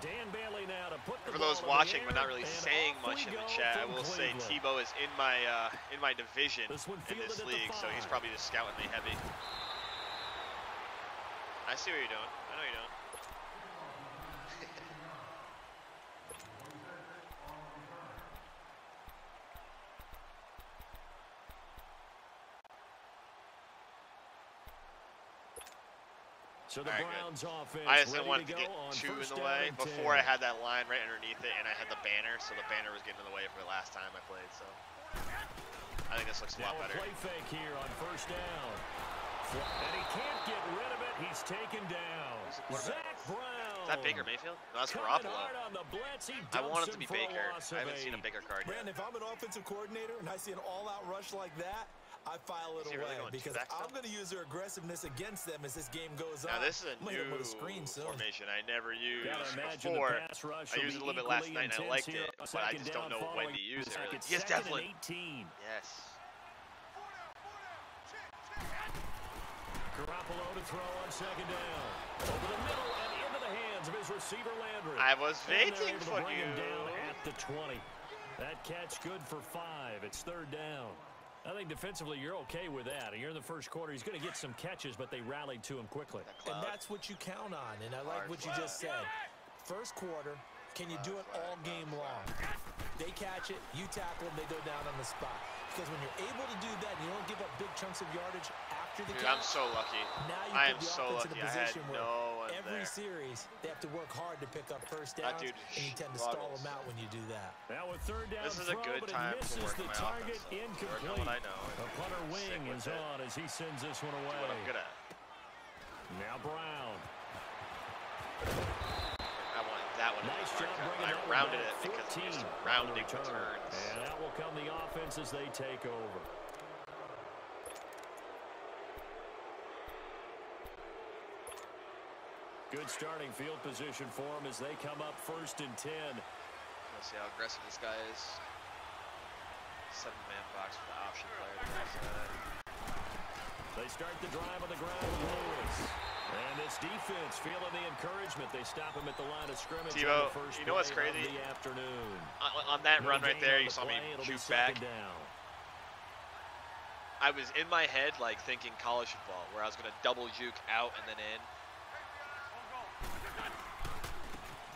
Dan Bailey now to put the For those watching but not really saying much in the chat, I will say Tebow is in my division in this league, so he's probably just scouting me heavy. I see what you're doing. I know you're doing. So the Browns offense I just didn't want to to get on too in first the down way. and Before 10. I had that line right underneath it, and I had the banner, so the banner was getting in the way for the last time I played. So I think this looks a lot better. Play fake here on first down, and he can't get rid of it. He's taken down. Zach Brown. Is that Baker Mayfield? No, that's Garoppolo. I want it to be Baker. I haven't seen a Baker card yet. Brandon, if I'm an offensive coordinator and I see an all-out rush like that, I file it away because I'm going to use their aggressiveness against them as this game goes on. Now this is a new formation I never used before. I used it a little bit last night and I liked it, but I just don't know when to use it really. Yes, definitely. Yes. Garoppolo to throw on second down. Over the middle and into the hands of his receiver Landry. I was waiting for you. Down at the 20. That catch good for 5. It's third down. I think defensively you're okay with that. You're in the first quarter. He's going to get some catches, but they rallied to him quickly. And that's what you count on, and I like what you just said. First quarter, can you do it all game long? They catch it, you tackle them, they go down on the spot. Because when you're able to do that, and you don't give up big chunks of yardage after the catch. I'm so lucky. Now you I am put the so offense lucky. in a position I had where no one every there. series they have to work hard to pick up first downs, That dude and you tend to stall them out when you do that. Now with third down, this is a good time to work the my target offense. incomplete. What I know. The punter wing is on as he sends this one away. What I'm good at. Now Brown. I want that one. Nice job I bringing that rounded it 14 because it's rounding returns. And that will come the offense as they take over. Good starting field position for him as they come up first and 10. Let's see how aggressive this guy is. 7-man box for the option player. They start the drive on the ground with Lewis. And this defense feeling the encouragement. They stop him at the line of scrimmage. Tebow, on the first you know what's play of crazy? The afternoon. On that run right there, you saw me juke back. Down. I was in my head like thinking college football, where I was gonna double juke out and then in.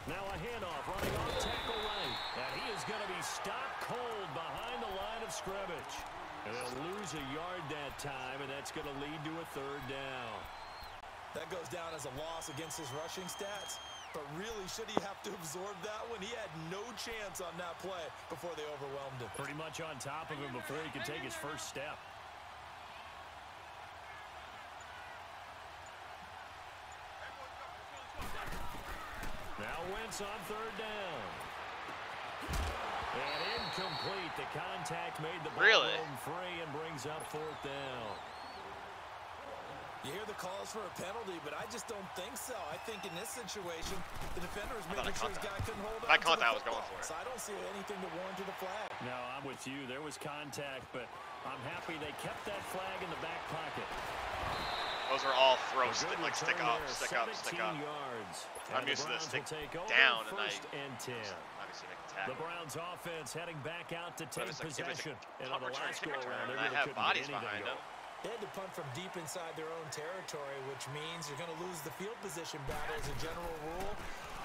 Now a handoff running off tackle right. And he is going to be stopped cold behind the line of scrimmage. And they'll lose a yard that time, and that's going to lead to a third down. That goes down as a loss against his rushing stats. But really, should he have to absorb that one? He had no chance on that play before they overwhelmed him. Pretty much on top of him before he could take his first step. Now Wentz on third down. And incomplete. The contact made the ball roam free and brings up fourth down. You hear the calls for a penalty, but I just don't think so. I think in this situation, the defender is making sure his guy couldn't hold on. I caught that. I was going for it. So I don't see anything to warrant to the flag. No, I'm with you. There was contact, but I'm happy they kept that flag in the back pocket. Those are all throws, like stick up, stick up, stick up. Yards. I'm used to this. Stick down, and obviously make a tackle. The Browns offense heading back out to take possession. And on the last go-around, I have bodies behind them. They had to punt from deep inside their own territory, which means you're going to lose the field position battle as a general rule.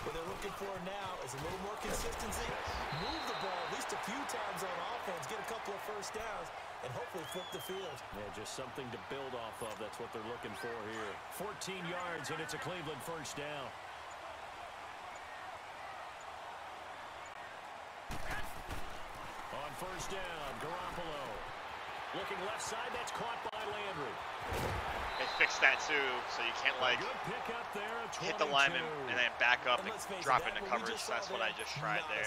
What they're looking for now is a little more consistency, move the ball at least a few times on offense, get a couple of first downs, and hopefully flip the field. Yeah, just something to build off of. That's what they're looking for here. 14 yards, and it's a Cleveland first down. On first down, Garoppolo. Looking left side, that's caught by Landry. They fixed that too, so you can't like hit the lineman and then back up and drop into coverage. So that's what I just tried there.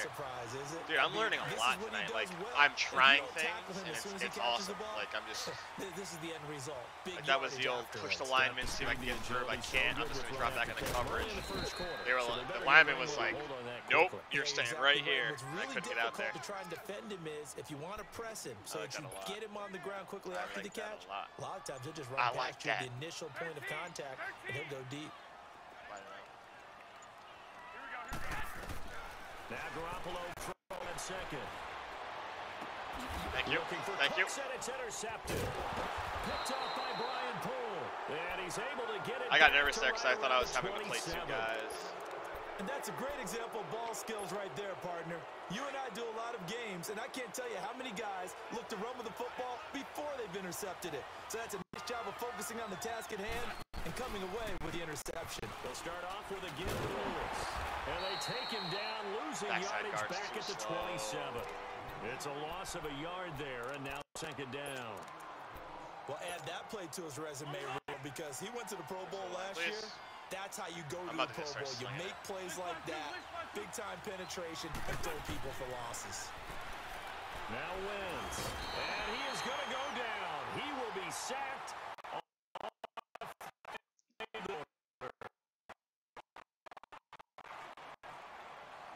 Dude, I'm learning a lot tonight. Like I'm trying things and it's awesome. Like I'm just. This is the end result. Like that was the old push the lineman, see if I can get through. If I can't, I'm just gonna drop back into coverage. They were the lineman was like, nope, you're staying right here. I couldn't get out there. To try and defend him is if you want to press him, so that you get him on the ground quickly after the catch. A lot of times he'll just run past you the initial point of contact, and he'll go deep. Now Garoppolo throw at second. Thank you. Thank you. It's intercepted. Picked off by Brian Poole. And he's able to get it. I got nervous there because I thought I was having to play two guys. And that's a great example of ball skills right there, partner. You and I do a lot of games, and I can't tell you how many guys look to run with the football before they've intercepted it. So that's a nice job of focusing on the task at hand and coming away with the interception. They'll start off with a give to Lewis. And they take him down, losing yardage back at the 27. It's a loss of a yard there, and now second down. Well, add that play to his resume, because he went to the Pro Bowl last year. That's how you go to the Pro Bowl. You make plays like that, big-time penetration, and throw people for losses. Now Wentz, and he is going to go down. He will be sacked.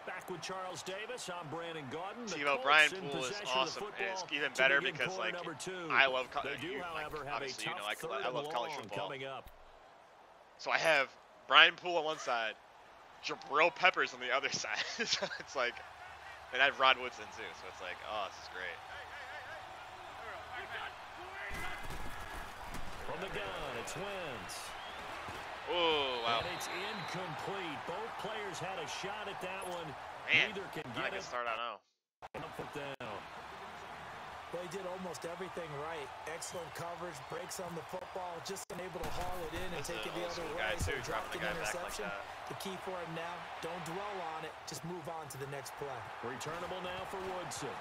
Back with Charles Davis, I'm Brandon Gaudin. Tebow, Brian Poole is awesome, and it's even better because, like, I love college. Obviously, you know, I love college football. So I have Brian Poole on one side, Jabril Peppers on the other side. So it's like, and I have Rod Woodson too. So it's like, oh, this is great. From the gun, it's Wentz. Oh, wow. And it's incomplete. Both players had a shot at that one. Man, neither can get it. Start, I know. Down. Well, he did almost everything right. Excellent coverage, breaks on the football, just unable to haul it in and take it the other way. So dropped an interception. The key for him now, don't dwell on it. Just move on to the next play. Returnable now for Woodson.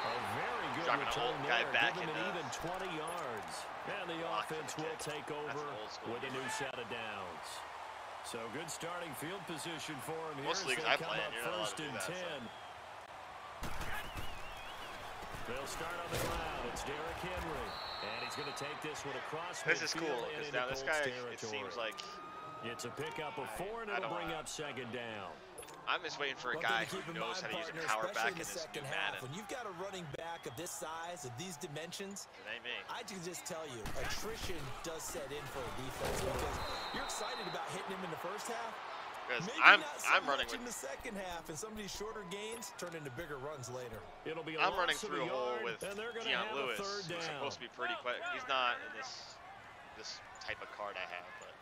A very good return there, giving an even 20 yards. And the offense will take over with a new set of downs. So good starting field position for him here. Most leagues I play in, you're not allowed first to do and that. 10. They'll start on the ground. It's Derrick Henry. And he's going to take this one across midfield. This is cool, because now this guy, it seems like... It's a pickup of 4, and it'll bring up second down. I'm just waiting for a guy who knows how to use a power back in this new Madden. When you've got a running back of this size, of these dimensions, it ain't me. I can just tell you, attrition does set in for a defense because you're excited about hitting him in the first half. Because Maybe I'm running in the second half, and some of these shorter gains turn into bigger runs later. It'll be I'm running through a hole with Dion Lewis, who's supposed to be pretty quick. He's not in this type of card I have, but.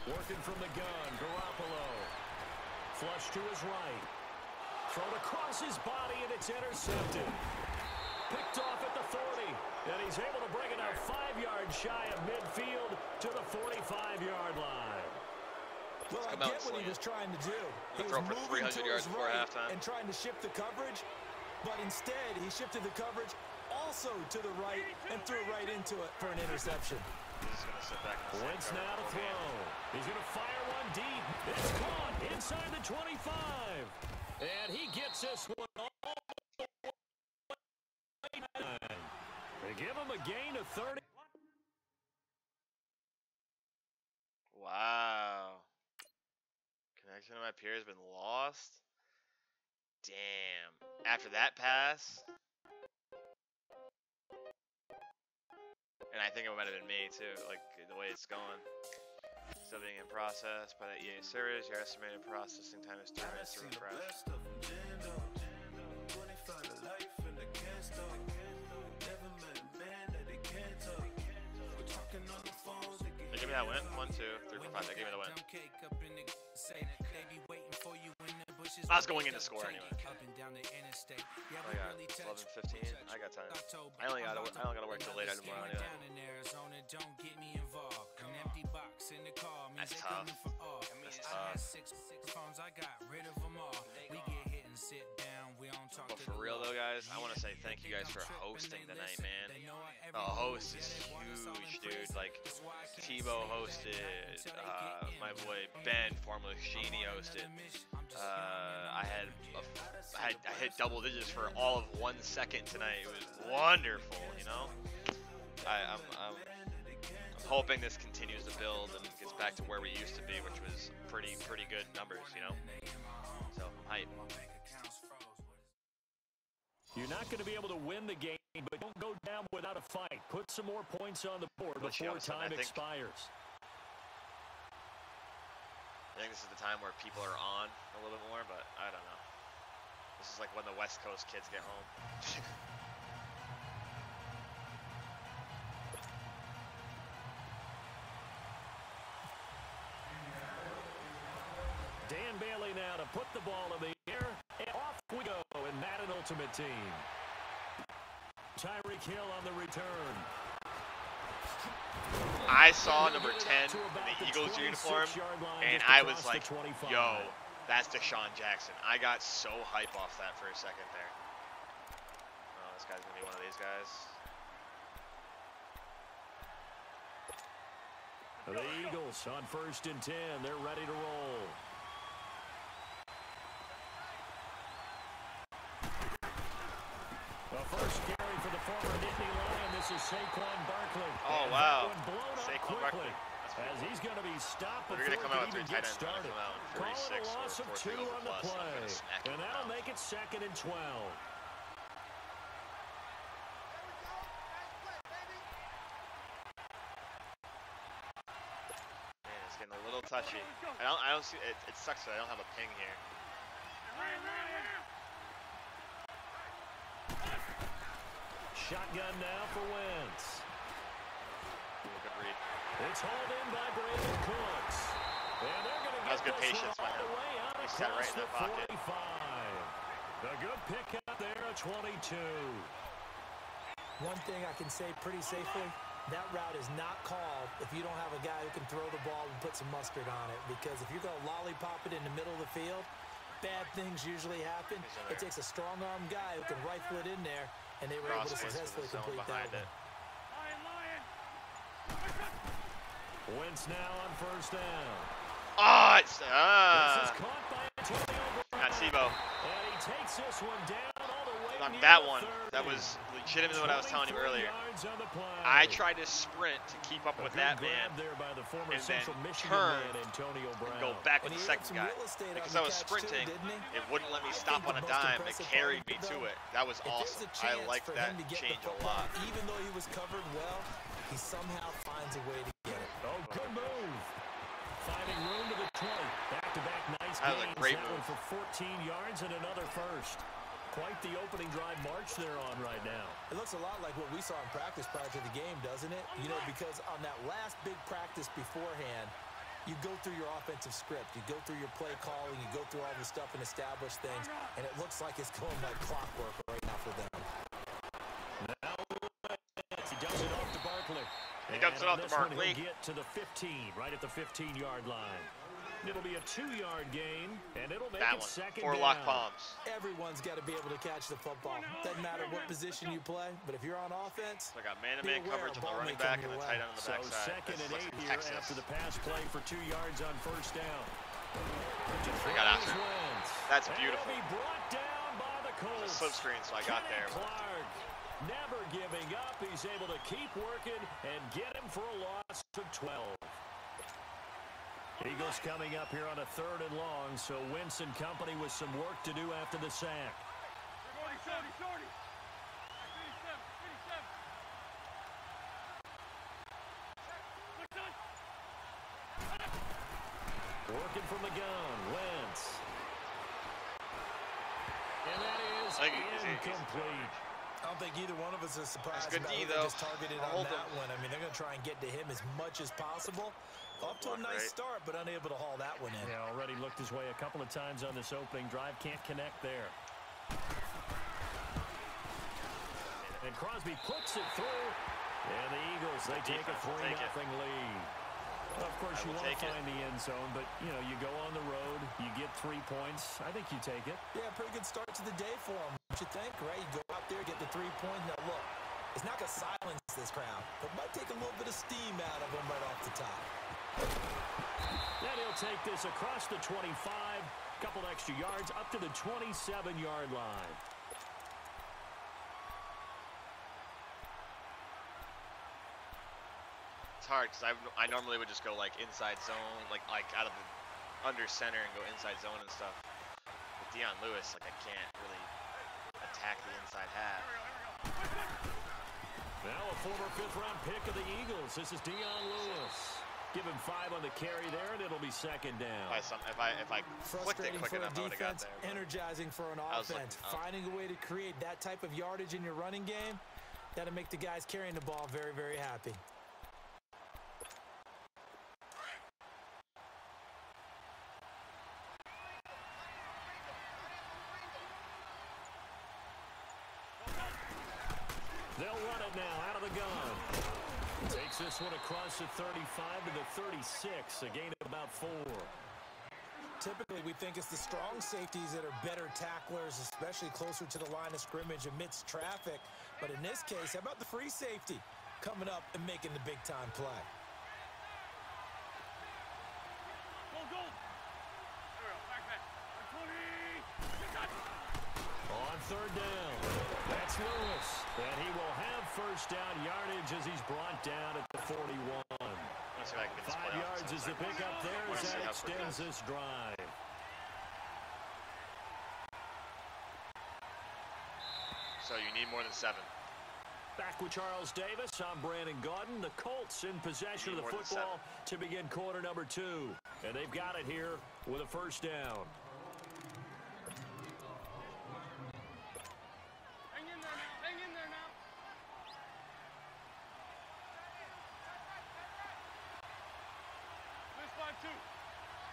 Working from the gun, Garoppolo. Flush to his right. Thrown across his body, and it's intercepted. Picked off at the 40, and he's able to bring it out 5 yards shy of midfield to the 45-yard line. Well, I get what he was trying to do. He was moving to his right and trying to shift the coverage, but instead he shifted the coverage also to the right and threw right into it for an interception. He's just going to sit back and Wentz now to throw. He's going to fire one deep. It's caught inside the 25. And he gets this one all the way down. They give him a gain of 30. Wow. Connection to my peer has been lost. Damn. After that pass. And I think it might have been me too, like the way it's going. Still being in process by the EA service. Your estimated processing time is 3 minutes to refresh. They give me that win. 1, 2, 3, 4, 5. They gave me the win. I was going in to score anyway. Oh yeah, 11, 15. I got time. I only gotta work till later tomorrow anyway. That's tough. That's tough. But for real though, guys, I want to say thank you guys for hosting tonight, man. The host is huge, dude. Like, Tebow hosted, my boy Ben, formerly Sheeny, hosted. I hit double digits for all of 1 second tonight. It was wonderful, you know. I'm hoping this continues to build and gets back to where we used to be, which was pretty good numbers, you know. So I'm hyped. You're not going to be able to win the game, but don't go down without a fight. Put some more points on the board before time expires. I think this is the time where people are on a little bit more, but I don't know. This is like when the West Coast kids get home. Dan Bailey now to put the ball in the air, and off we go in Madden Ultimate Team. Tyreek Hill on the return. I saw number 10 in the Eagles uniform, and I was like, yo, that's Deshaun Jackson. I got so hype off that for a second there. Oh, this guy's going to be one of these guys. The Eagles on 1st and 10. They're ready to roll. The first carry for the former Nittany Lion. This is Saquon Barkley. Oh, wow. Saquon Barkley. As he's going to be stopped before he can even get started. Call it a loss of 2 on the play. And that'll make it 2nd and 12. Man, it's getting a little touchy. I don't see it. It sucks that I don't have a ping here. Shotgun now for Wentz. Good read. It's hauled in by Brandon Cooks. And they're going to get good patience by him. He sat right in the pocket. 45. A good pick out there at 22. One thing I can say pretty safely, that route is not called if you don't have a guy who can throw the ball and put some mustard on it. Because if you're going to lollipop it in the middle of the field, bad things usually happen. It takes a strong-arm guy who can rifle it in there, and they were able to successfully complete that one. Wentz now on 1st down. Oh, it's This is caught by Antonio Brown. Tebow. And he takes this one down all the way on that one, that was legitimately what I was telling you earlier. I tried to sprint to keep up with that man, and then turn and go back with the second guy. Because I was sprinting, it wouldn't let me stop on a dime. It carried me to it. That was awesome. I liked that change a lot. Even though he was covered well, he somehow finds a way to get it. Oh, good move. Finding room to the 20. Back-to-back nice gains. That was a great move. For 14 yards and another first. Quite the opening drive march they're on right now. It looks a lot like what we saw in practice prior to the game, doesn't it? You know, because on that last big practice beforehand, you go through your offensive script. You go through your play calling. You go through all the stuff and establish things. And it looks like it's going like clockwork right now for them. Now he dumps it off to Barkley. He dumps it off to Barkley. Get to the 15, right at the 15-yard line. It'll be a 2-yard gain, and it'll make it second down. 4 lock palms. Everyone's got to be able to catch the football. Doesn't matter what position you play, but if you're on offense, so I got man-to-man coverage on the running back and the tight end on the backside. So 2nd and 8 here after the pass play for 2 yards on first down. I got after him. That's beautiful. Brought down by the Colts. It's a slip screen, so I got there. Clark, never giving up. He's able to keep working and get him for a loss of 12. Eagles coming up here on a 3rd and long, so Wentz and company with some work to do after the sack. Working from the gun, Wentz. And that is incomplete. I don't think either one of us is surprised about who they just targeted on that one. I mean, they're going to try and get to him as much as possible. Off to a nice start, but unable to haul that one in. Yeah, already looked his way a couple of times on this opening drive. Can't connect there. And Crosby puts it through. And the Eagles, they take a 3-0 lead. Well, of course, you want to find the end zone, but, you know, you go on the road, you get 3 points. I think you take it. Yeah, pretty good start to the day for them, don't you think, right? You go out there, get the 3 points. Now, look, it's not going to silence this crowd, but it might take a little bit of steam out of them right off the top. Then he'll take this across the 25, couple extra yards, up to the 27-yard line. It's hard because I normally would just go like inside zone, like out of the under center and go inside zone and stuff. With Dion Lewis, like I can't really attack the inside half. Now a former 5th-round pick of the Eagles. This is Dion Lewis. Give him 5 on the carry there, and it'll be second down. If I clicked it quick enough, I would have got there. Energizing for an offense. Finding a way to create that type of yardage in your running game, that'll make the guys carrying the ball very, very happy. They'll run it now out of the gun. Takes this one across the 35 to the 36, a gain of about 4. Typically, we think it's the strong safeties that are better tacklers, especially closer to the line of scrimmage amidst traffic. But in this case, how about the free safety coming up and making the big-time play? On 3rd down, that's Lewis, and he will have first down yardage as he's brought down at the 41. 5 yards is the pickup there as that extends this drive. So you need more than 7. Back with Charles Davis, I'm Brandon Gaudin. The Colts in possession of the football to begin quarter number 2. And they've got it here with a first down.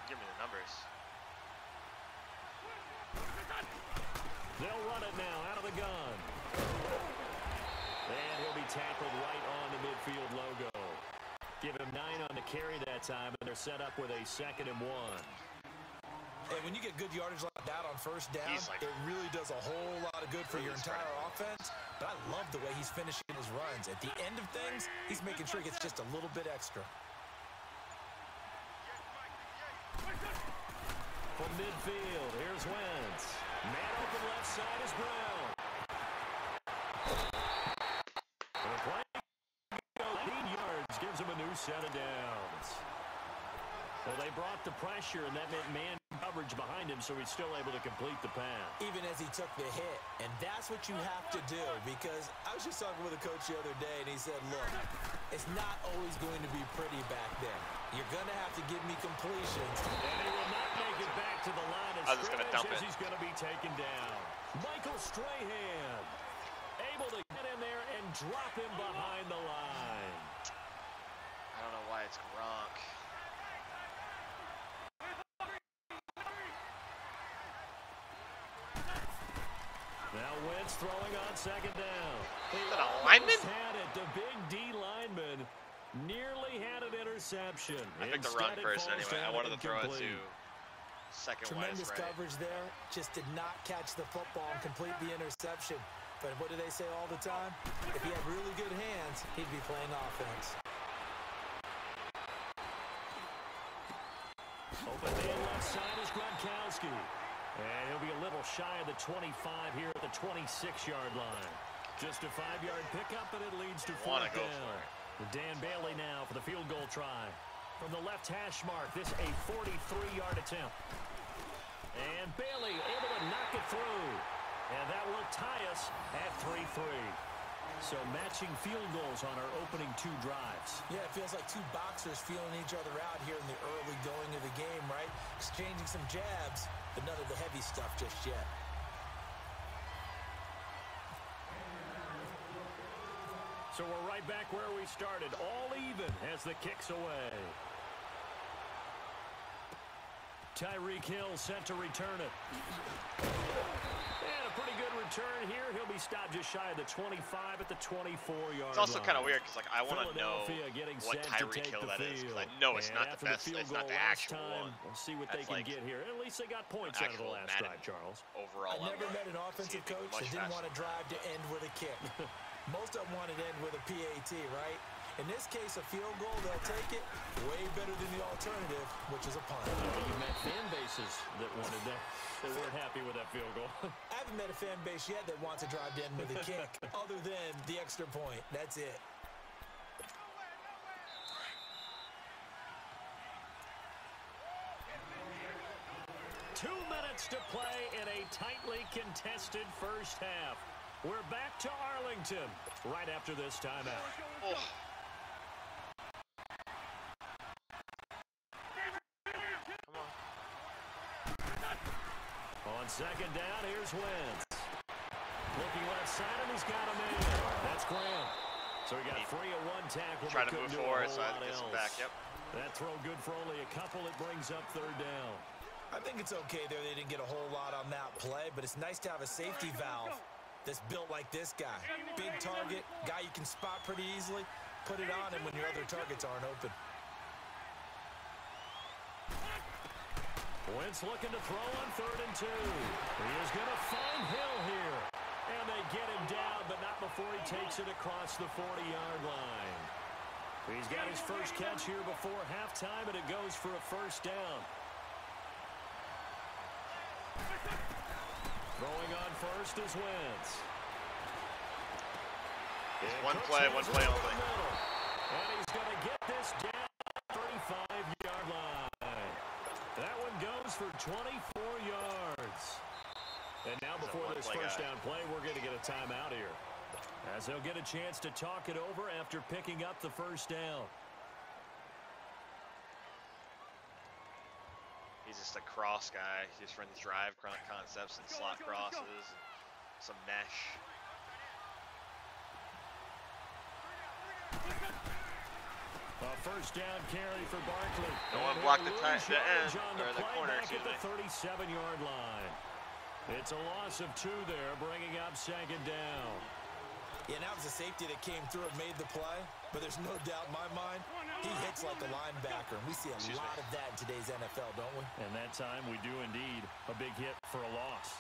Give me the numbers. They'll run it now out of the gun. And he'll be tackled right on the midfield logo. Give him 9 on the carry that time, and they're set up with a 2nd and 1. And when you get good yardage like that on first down, it really does a whole lot of good for your entire offense. But I love the way he's finishing his runs. At the end of things, he's making sure he gets just a little bit extra. From midfield, here's Wentz. Man open left side is Brown. set of downs. Well, they brought the pressure, and that meant man coverage behind him, so he's still able to complete the pass. Even as he took the hit. And that's what you have to do, because I was just talking with a coach the other day, and he said, look, it's not always going to be pretty back there. You're going to have to give me completions. And he will not make it back to the line of scrimmage as he's going to be taken down. Michael Strahan able to get in there and drop him behind the line. I don't know why it's Gronk. Now Wentz throwing on second down. Is that a lineman? Had it. The big D lineman nearly had an interception. I picked the run first anyway. I wanted to throw it to second. Tremendous coverage there. Just did not catch the football and complete the interception. But what do they say all the time? If he had really good hands, he'd be playing offense. Open man left side is Gronkowski. And he'll be a little shy of the 25 here at the 26-yard line. Just a 5-yard pickup, but it leads to fourth down. Dan Bailey now for the field goal try. From the left hash mark, this a 43-yard attempt. And Bailey able to knock it through. And that will tie us at 3-3. So matching field goals on our opening 2 drives. Yeah, it feels like 2 boxers feeling each other out here in the early going of the game, right? Exchanging some jabs, but none of the heavy stuff just yet. So we're right back where we started, all even as the kick's away. Tyreek Hill set to return it. And a pretty good return here. He'll be stopped just shy of the 25 at the 24-yard line. It's also kind of weird because, like, I want to know what Tyreek Hill that is, because I know it's not the best. It's not the actual one. We'll see what they can get here. At least they got points out of the last drive, Charles. Overall, I never met an offensive coach that didn't want to drive to end with a kick. Most of them wanted to end with a PAT, right? In this case, a field goal, they'll take it way better than the alternative, which is a punt. You met fan bases that wanted that. They weren't happy with that field goal. I haven't met a fan base yet that wants to drive to end with a kick, other than the extra point. That's it. Two minutes to play in a tightly contested first half. We're back to Arlington right after this timeout. Oh. On second down, here's Wentz. Looking left side, and he's got a man. That's Graham. So he got free of one tackle. Trying to move forward, so I get some back. Yep. That throw good for only a couple. It brings up third down. I think it's okay there. They didn't get a whole lot on that play, but it's nice to have a safety valve that's built like this guy. Big target, guy you can spot pretty easily. Put it on him when your other targets aren't open. Wentz looking to throw on 3rd and 2. He is going to find Hill here. And they get him down, but not before he takes it across the 40-yard line. He's got his first catch here before halftime, and it goes for a first down. Throwing on first is Wentz. One play only. And he's going to get this down at the 35-yard line. That one goes for 24 yards. And now before this first down play, we're going to get a timeout here, as they'll get a chance to talk it over after picking up the first down. He's just a cross guy. He just runs drive concepts and slot crosses, and some mesh. A first down carry for Barkley. No one blocked the end or the corner, excuse me. At the 37-yard line. It's a loss of 2 there, bringing up second down. Yeah, and that was a safety that came through and made the play, but there's no doubt in my mind, he hits like a linebacker, and we see a lot of that in today's NFL, don't we? And that time, we do indeed. A big hit for a loss.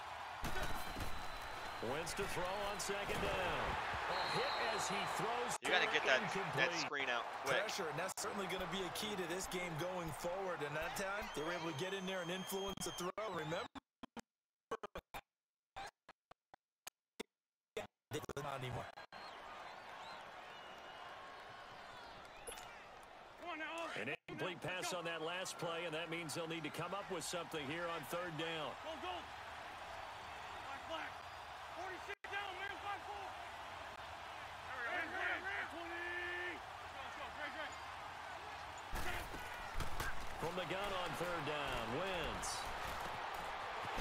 Wentz to throw on second down. A hit as he throws. You got to get that screen out quick. Pressure, and that's certainly going to be a key to this game going forward. And that time, they were able to get in there and influence the throw. Remember? Not anymore. incomplete pass on that last play, and that means they'll need to come up with something here on third down. Go, go. Black, black. 46 down, man. 5-4. There we go. Ran. 20. Let's go. Great. From the gun on third down, Wentz.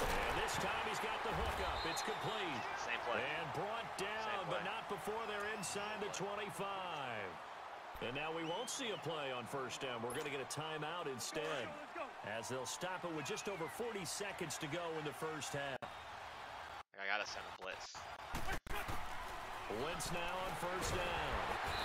And this time he's got the hook up. It's complete. Same play. And brought down, but not before they're inside the 25. And now we won't see a play on first down. We're going to get a timeout instead, as they'll stop it with just over 40 seconds to go in the first half. I got to send a blitz. Wentz now on first down.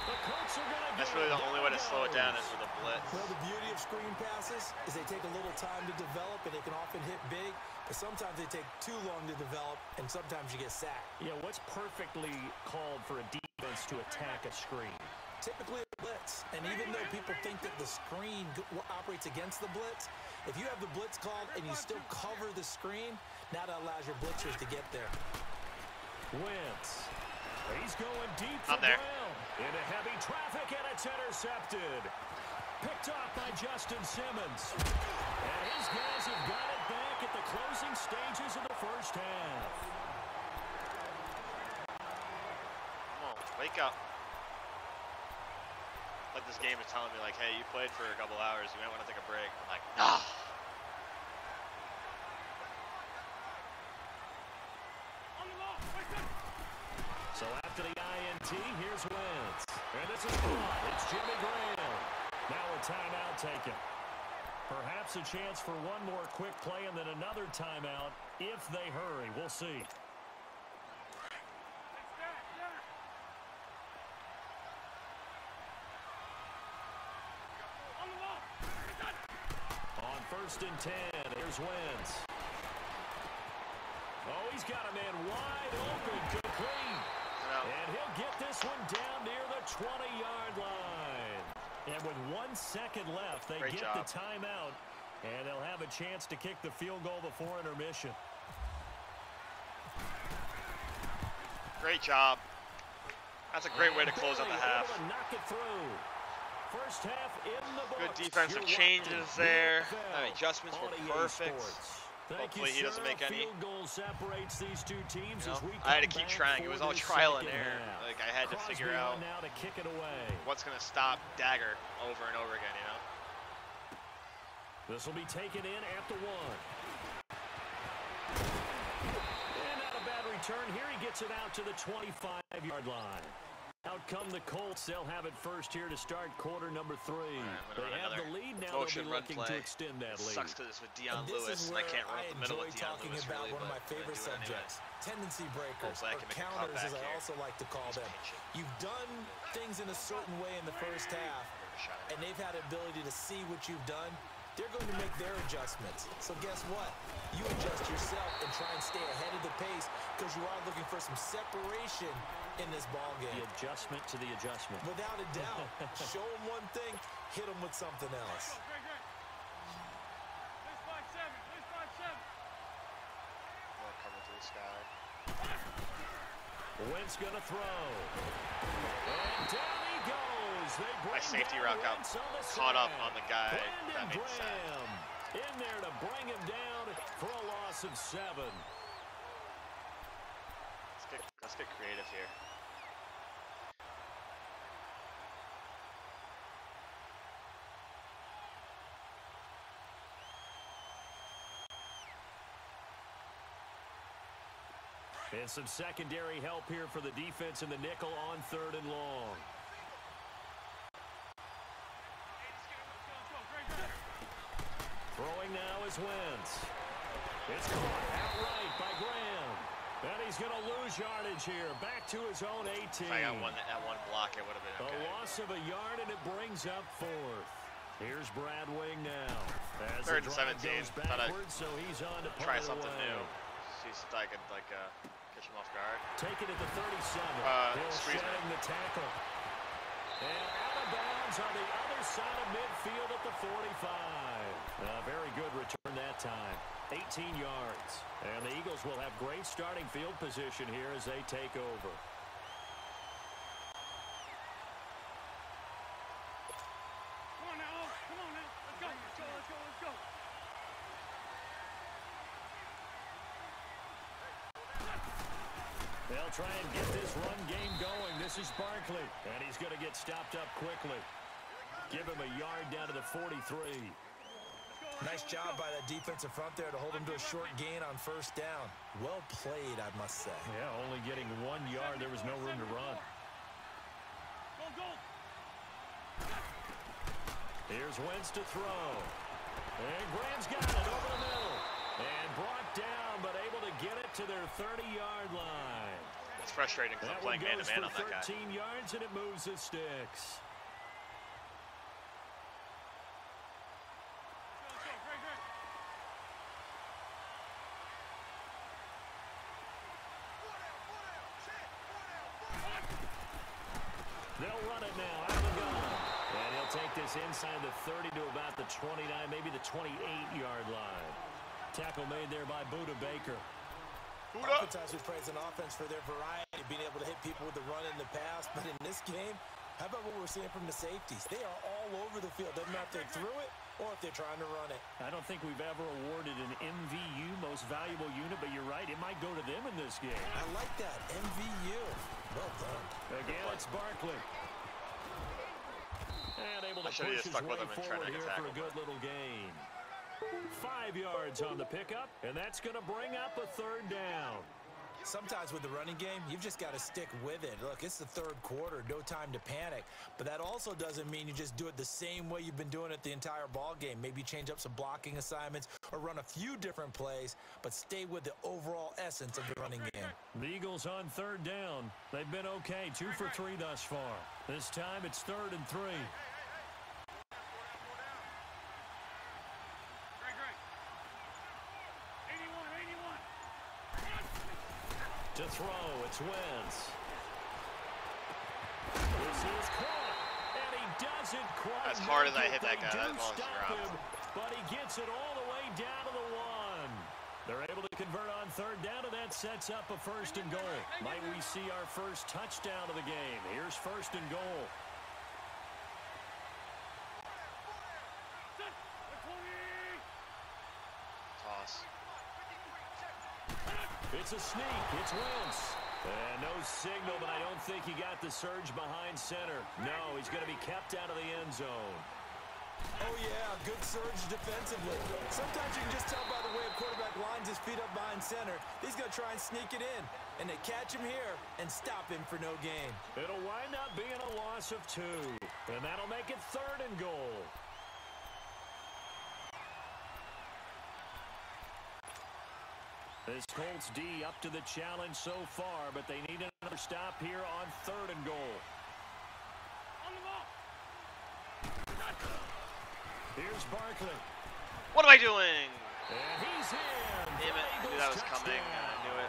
The Colts are going to That's really the only way to slow it down is with a blitz. Well, the beauty of screen passes is they take a little time to develop, and they can often hit big, but sometimes they take too long to develop, and sometimes you get sacked. Yeah, what's perfectly called for a defense to attack a screen? Typically a blitz, and even though people think that the screen operates against the blitz, if you have the blitz called and you still cover the screen, now that allows your blitzers to get there. Wentz. He's going deep for Brown. Into heavy traffic, and it's intercepted. Picked off by Justin Simmons. And his guys have got it back at the closing stages of the first half. Come on, wake up. Like this game is telling me, like, hey, you played for a couple hours, you might want to take a break. I'm like, nah. So after the INT, here's Wentz. And this is caught. It's Jimmy Graham. Now a timeout taken. Perhaps a chance for one more quick play and then another timeout if they hurry. We'll see. On 1st and 10, here's Wentz. Oh, he's got a man wide open, complete. And he'll get this one down near the 20-yard line. And with 1 second left, they get the timeout. And they'll have a chance to kick the field goal before intermission. Great job. That's a great way to close out the half. Knock it through. First half in the books. Good defensive changes there. Adjustments were perfect. Hopefully he doesn't make any. Field goal separates these two teams as we I had to keep trying. It was all trial and error. Like I had to figure out now to kick it away. What's going to stop Dagger over and over again, you know? This will be taken in at the 1. And not a bad return. Here he gets it out to the 25-yard line. Out come the Colts. They'll have it first here to start quarter number 3. They have the lead now. They'll be looking to extend that lead. Sucks because it's with Dion Lewis, and I can't run up the middle with Dion Lewis. About one of my favorite subjects, tendency breakers, or counters, as I also like to call them. You've done things in a certain way in the first half, and they've had the ability to see what you've done. They're going to make their adjustments. So guess what? You adjust yourself and try and stay ahead of the pace because you are looking for some separation in this ball game. The adjustment to the adjustment. Without a doubt. Show them one thing, hit them with something else. Coming to the sky. Wentz gonna throw. And down he goes. My safety route got caught up on the guy. That made sense. In there to bring him down for a loss of 7. Let's get creative here. And some secondary help here for the defense in the nickel on 3rd and long. Throwing now is Wentz. It's caught outright by Graham. And he's going to lose yardage here. Back to his own 18. If I got that one block, it would have been okay. A loss of a yard, and it brings up 4th. Here's Brad Wing now. As 3rd and 17. Thought I'd so he's on to try something new. See if I could catch him off guard. Take it at the 37. Streisman. The tackle. And out of bounds on the other side of midfield at the 45. Very good return that time. 18 yards. And the Eagles will have great starting field position here as they take over. Come on now. They'll try and get this run game going. This is Barkley, and he's going to get stopped up quickly. Give him a yard down to the 43. Nice job by that defensive front there to hold him to a short gain on first down. Well played, I must say. Yeah, only getting 1 yard. There was no room to run. Here's Wentz to throw. And Graham's got it over the middle. And brought down, but able to get it to their 30-yard line. It's frustrating because I'm playing man-to-man on that guy. 13 yards, and it moves the sticks. They'll run it now out of the gun. And he'll take this inside the 30 to about the 29, maybe the 28-yard line. Tackle made there by Buda Baker. Oftentimes we praise an offense for their variety, being able to hit people with the run in the pass. But in this game, how about what we're seeing from the safeties? They are all over the field. Doesn't matter if they threw it or if they're trying to run it. I don't think we've ever awarded an MVU, most valuable unit, but you're right, it might go to them in this game. I like that, MVU. Well done. Again, it's Barkley. And able to push his way forward here for a good little gain. 5 yards on the pickup, and that's going to bring up a third down. Sometimes with the running game, you've just got to stick with it. Look, it's the third quarter, no time to panic. But that also doesn't mean you just do it the same way you've been doing it the entire ball game. Maybe change up some blocking assignments or run a few different plays, but stay with the overall essence of the running game. The Eagles on third down. They've been okay, 2 for 3 thus far. This time it's 3rd and 3. To throw, it's Wentz. This is caught, and he doesn't quite. As hard as I hit that guy, that ball is dropped. But he gets it all the way down to the 1. They're able to convert on third down, and that sets up a 1st and goal. Might we see our first touchdown of the game? Here's 1st and goal. Toss. It's a sneak. It's Wentz. And no signal, but I don't think he got the surge behind center. No, he's going to be kept out of the end zone. Oh, yeah, good surge defensively. Sometimes you can just tell by the way a quarterback lines his feet up behind center. He's going to try and sneak it in. And they catch him here and stop him for no gain. It'll wind up being a loss of 2. And that'll make it 3rd and goal. This Colts D up to the challenge so far, but they need another stop here on 3rd and goal. On the ball. Here's Barkley. What am I doing? And he's in. Damn it. I knew that was coming. I knew it.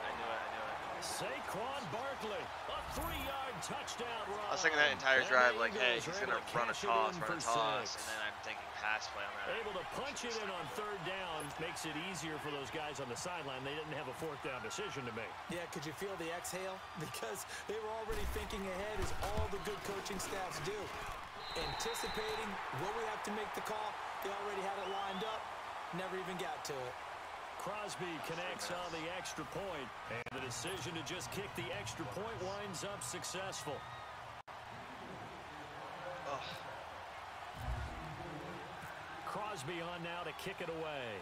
Saquon Barkley, a 3-yard touchdown run. I was thinking that entire drive, like, hey, he's going to run a toss. And then I'm thinking pass play on that. Able to punch it in on 3rd down makes it easier for those guys on the sideline. They didn't have a 4th down decision to make. Yeah, could you feel the exhale? Because they were already thinking ahead, as all the good coaching staffs do. Anticipating what we have to make the call. They already had it lined up. Never even got to it. Crosby connects on the extra point, and the decision to just kick the extra point winds up successful. Ugh. Crosby on now to kick it away.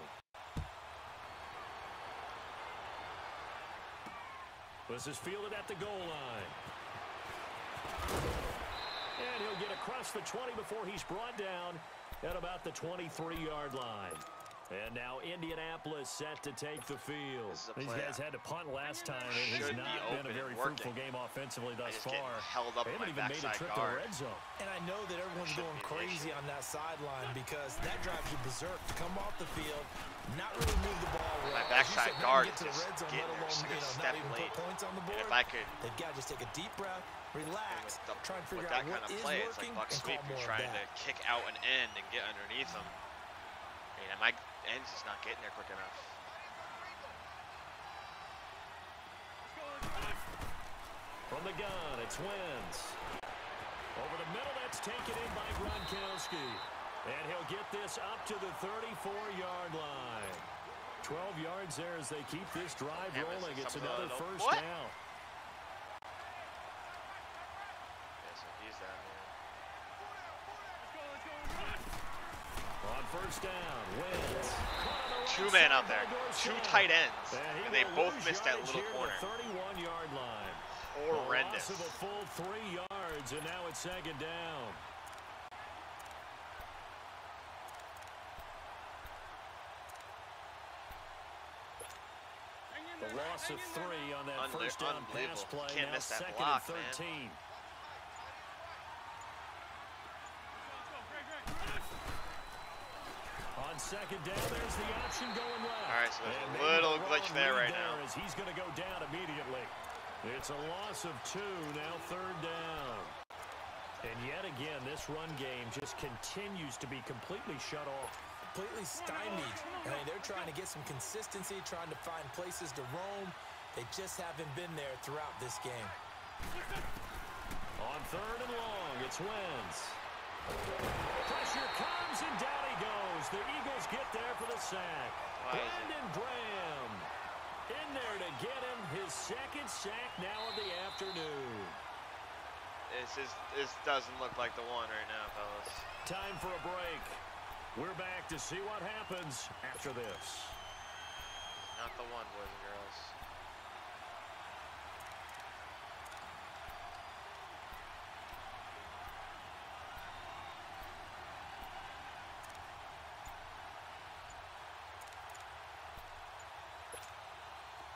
This is fielded at the goal line. And he'll get across the 20 before he's brought down at about the 23-yard line. And now Indianapolis set to take the field. These guys had to punt last time. It has not been a very fruitful game offensively thus far. They haven't even made a trip to the red zone. And I know that everyone's going crazy on that sideline because that drives you berserk to come off the field, not really move the ball well. My backside guard is just getting there, just a step late. And if I could, they've got to just take a deep breath, relax, try and figure out what is play, working, it's like Buck Sweep. You're trying to kick out an end and get underneath them. And my end's just not getting there quick enough. From the gun, it's Wentz. Over the middle, that's taken in by Gronkowski. And he'll get this up to the 34-yard line. 12 yards there as they keep this drive rolling. It's another 1st down. first down. Wins. Two men out there. Two tight ends. And they both missed that little corner. 31-yard line. Horrendous. A loss of a full 3 yards, and now it's second down. The loss of 3 on that first down pass play. Can't now miss that second block, and 13. man. On second down, there's the option going left. All right, so there's a little glitch there right now. As he's going to go down immediately. It's a loss of 2, now third down. And yet again, this run game just continues to be completely shut off. Completely stymied. I mean, they're trying to get some consistency, trying to find places to roam. They just haven't been there throughout this game. On third and long, it's Wentz. Pressure comes, and down he goes. The Eagles get there for the sack. Brandon Graham in there to get him his second sack now of the afternoon. This doesn't look like the one right now, fellas. Time for a break. We're back to see what happens after this. Not the one, boys and girls.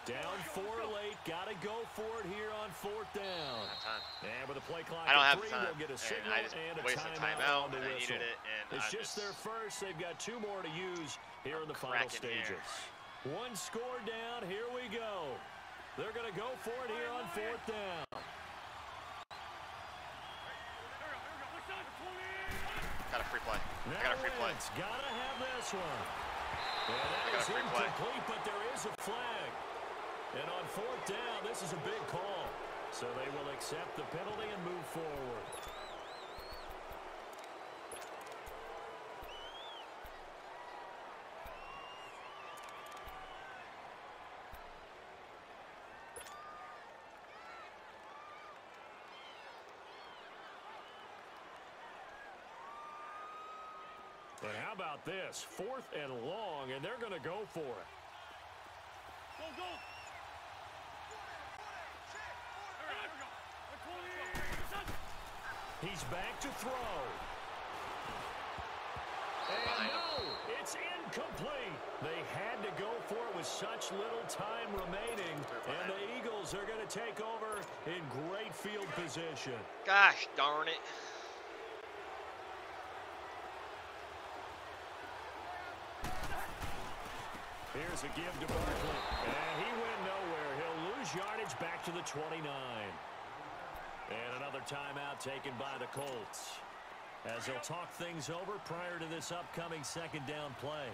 Down 4 late, gotta go for it here on fourth down. Time. And with the play clock I don't at have 3, time. they'll get a signal I just and a wasted timeout, on the and I whistle. needed it, and It's I'm just their first. They've got 2 more to use here in the final stages. Here. 1 score down. Here we go. They're going to go for it here on fourth down. Got a free play. I got a free play. Gotta have this one. And that is incomplete, but there is a flag. And on fourth down, this is a big call. So they will accept the penalty and move forward. And how about this? 4th and long, and they're going to go for it. Go, go. He's back to throw. And no, it's incomplete. They had to go for it with such little time remaining. And the Eagles are going to take over in great field position. Gosh darn it. Here's a give to Barkley. And he went nowhere. He'll lose yardage back to the 29. And another timeout taken by the Colts, as they'll talk things over prior to this upcoming second down play.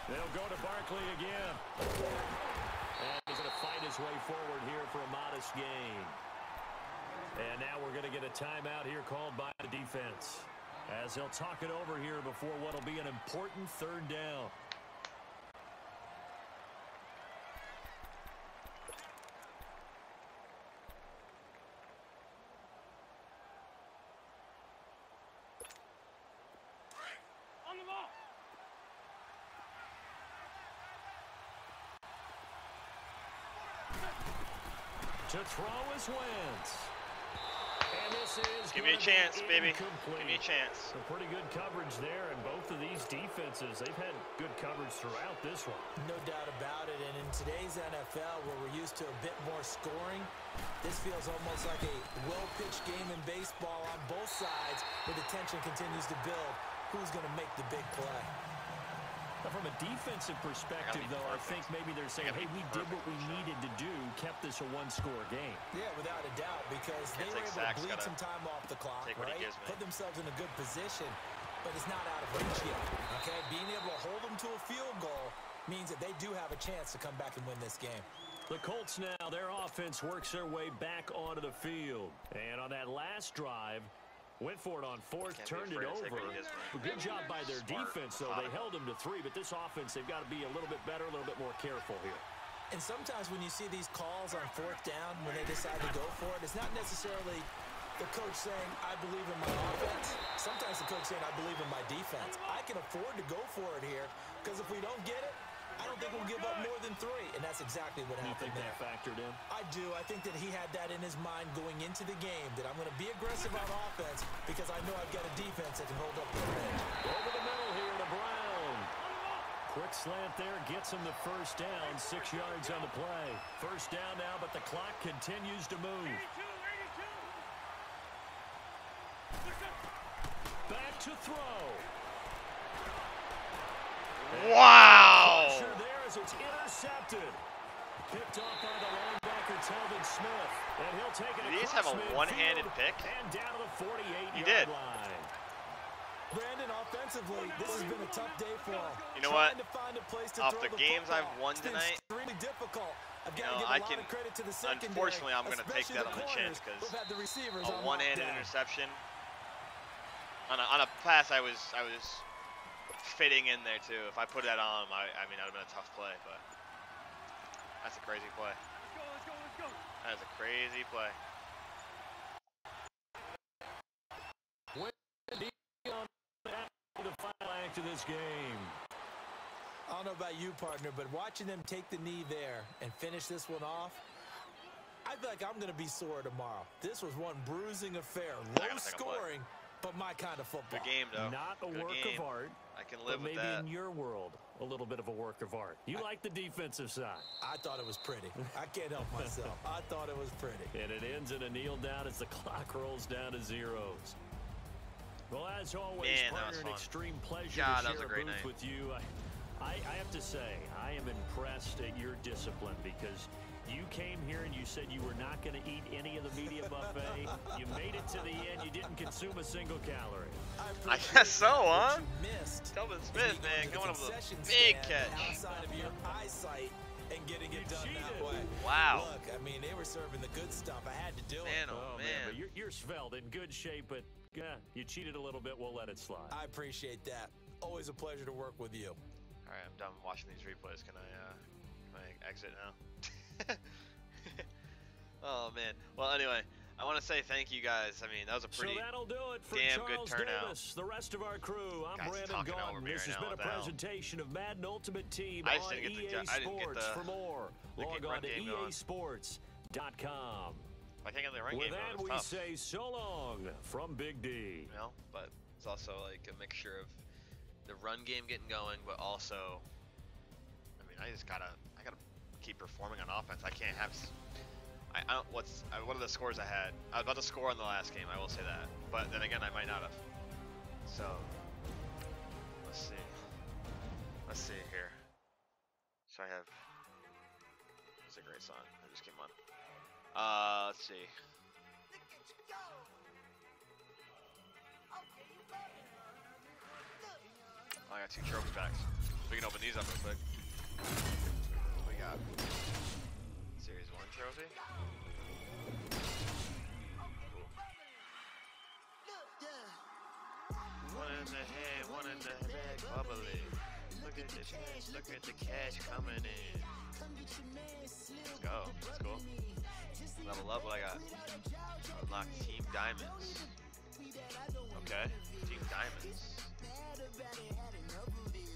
They'll go to Barkley again. And he's going to fight his way forward here for a modest gain. And now we're going to get a timeout here called by the defense, as they'll talk it over here before what will be an important third down. On the ball. To throw is Wentz. And this is Give me a chance, baby. Incomplete. Give me a chance. Some pretty good coverage there, and both of these defenses, they've had good coverage throughout this one. No doubt about it. And in today's NFL, where we're used to a bit more scoring, this feels almost like a well-pitched game in baseball on both sides, where the tension continues to build. Who's going to make the big play? From a defensive perspective, though, I think maybe they're saying, hey, we did what we needed to do, kept this a one-score game. Yeah, without a doubt, because they were able to bleed some time off the clock, right? Put themselves in a good position, but it's not out of reach yet, okay? Being able to hold them to a field goal means that they do have a chance to come back and win this game. The Colts now, their offense works their way back onto the field. And on that last drive, went for it on 4th, turned it over. Good job by their defense, though. They held them to 3, but this offense, they've got to be a little bit better, a little bit more careful here. And sometimes when you see these calls on 4th down, when they decide to go for it, it's not necessarily the coach saying, I believe in my offense. Sometimes the coach saying, I believe in my defense. I can afford to go for it here because if we don't get it, I don't think we'll give up more than 3, and that's exactly what happened there. You think that factored in? I do. I think that he had that in his mind going into the game, that I'm going to be aggressive on offense because I know I've got a defense that can hold up the range. Over the middle here to Brown. Quick slant there, gets him the first down, 6 yards on the play. First down now, but the clock continues to move. Back to throw. Wow! Pressure there as it's intercepted. Picked off by the linebacker, Telvin Smith. And he'll take it. Did he just have a one-handed pick? And down to the 48-yard did. line. Brandon, offensively, this has been a tough day for him. You know what? To find a place to Off throw the games football. I've won It's been tonight, extremely difficult. I've you got know, to give I a lot can, of credit to the secondary, unfortunately, I'm going to take especially that on the chin because the receivers a on one-handed lockdown. interception on a pass I was fitting in there too. If I put that on him, I mean, that would have been a tough play, but that's a crazy play. Let's go. That is a crazy play. The final act of this game. I don't know about you, partner, but watching them take the knee there and finish this one off, I feel like I'm going to be sore tomorrow. This was one bruising affair. Low scoring, but my kind of football. Good game, though. Not a Good work game. of art. I can live with maybe that. in your world, a little bit of a work of art. You like the defensive side. I thought it was pretty. I can't help myself. I thought it was pretty. And it ends in a kneel down as the clock rolls down to zeros. Well, as always, Man, that was partner, an fun. extreme pleasure God, to that was share a great booth night. with you. I have to say, I am impressed at your discipline because you came here and you said you were not going to eat any of the media buffet. You made it to the end. You didn't consume a single calorie. I guess so, huh? Missed. Telvin Smith, man, coming up with a big catch. Outside of your eyesight and getting it done that cheated. way. Wow. Look, I mean, they were serving the good stuff. I had to do Man, it. oh, But man. you're svelte, in good shape, but yeah, you cheated a little bit. We'll let it slide. I appreciate that. Always a pleasure to work with you. All right, I'm done watching these replays. Can I exit now? Oh, man. Well, anyway, I want to say thank you guys. I mean, that was a pretty so that'll do it for damn good Charles turnout. Davis, the rest of our crew. I'm Guys Brandon talking over Gaughan. me This right has now. been a What the hell? presentation of Madden Ultimate Team I just on didn't get EA the- I didn't get Sports. the- For more, the log run on to game going. easports.com. I can't get the run With game that, going. we It's tough. say so long from Big D. You know, but it's also like a mixture of the run game getting going, but also, I mean, I gotta keep performing on offense. I can't have. I don't. What are the scores I had? I was about to score on the last game. I will say that, but then again, I might not have. So let's see. Let's see here. So I have. It's a great song. It just came on. Let's see. I got 2 trophy packs. We can open these up real quick. We got Series 1 trophy. One in the head, one in the back, bubbly. Look at this cash, look at the cash coming in. Let's go, that's cool. Level up, what I got? Unlock Team Diamonds. Okay, Team Diamonds.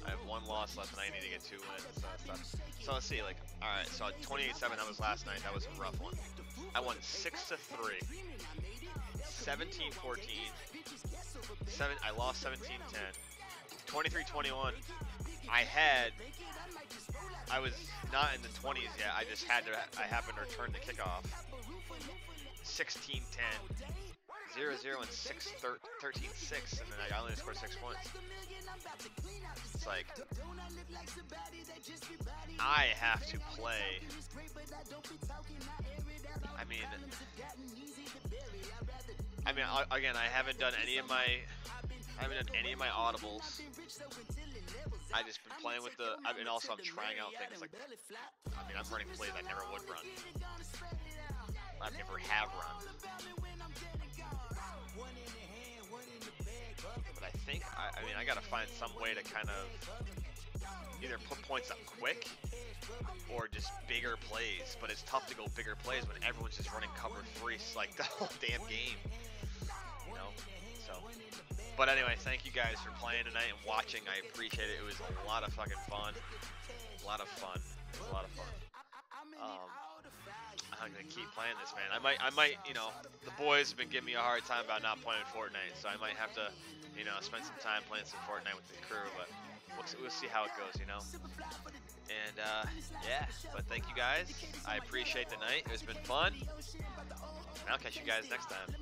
I have 1 loss left and I need to get 2 wins and stuff. So let's see, like, alright, so 28-7, that was last night. That was a rough one. I won 6-3. 17-14. I lost 17-10. 23-21. I was not in the 20s yet. I happened to return the kickoff. 16-10. 0-0 and 13-6, and then I only scored 6 points. It's like I have to play. I mean, again, I haven't done any of my audibles. I just been playing with the. I mean, also I'm trying out things like. I mean, I'm running plays I never would run. I never have run. But I think, I mean, I gotta find some way to kind of either put points up quick or just bigger plays. But it's tough to go bigger plays when everyone's just running cover 3 like the whole damn game. You know? So, but anyway, thank you guys for playing tonight and watching. I appreciate it. It was a lot of fucking fun. A lot of fun. It was a lot of fun. I'm gonna keep playing this, man. I might, you know, the boys have been giving me a hard time about not playing Fortnite, so I might have to, you know, spend some time playing some Fortnite with the crew, but we'll see how it goes, you know. And yeah, but thank you guys. I appreciate the night. It's been fun. And I'll catch you guys next time.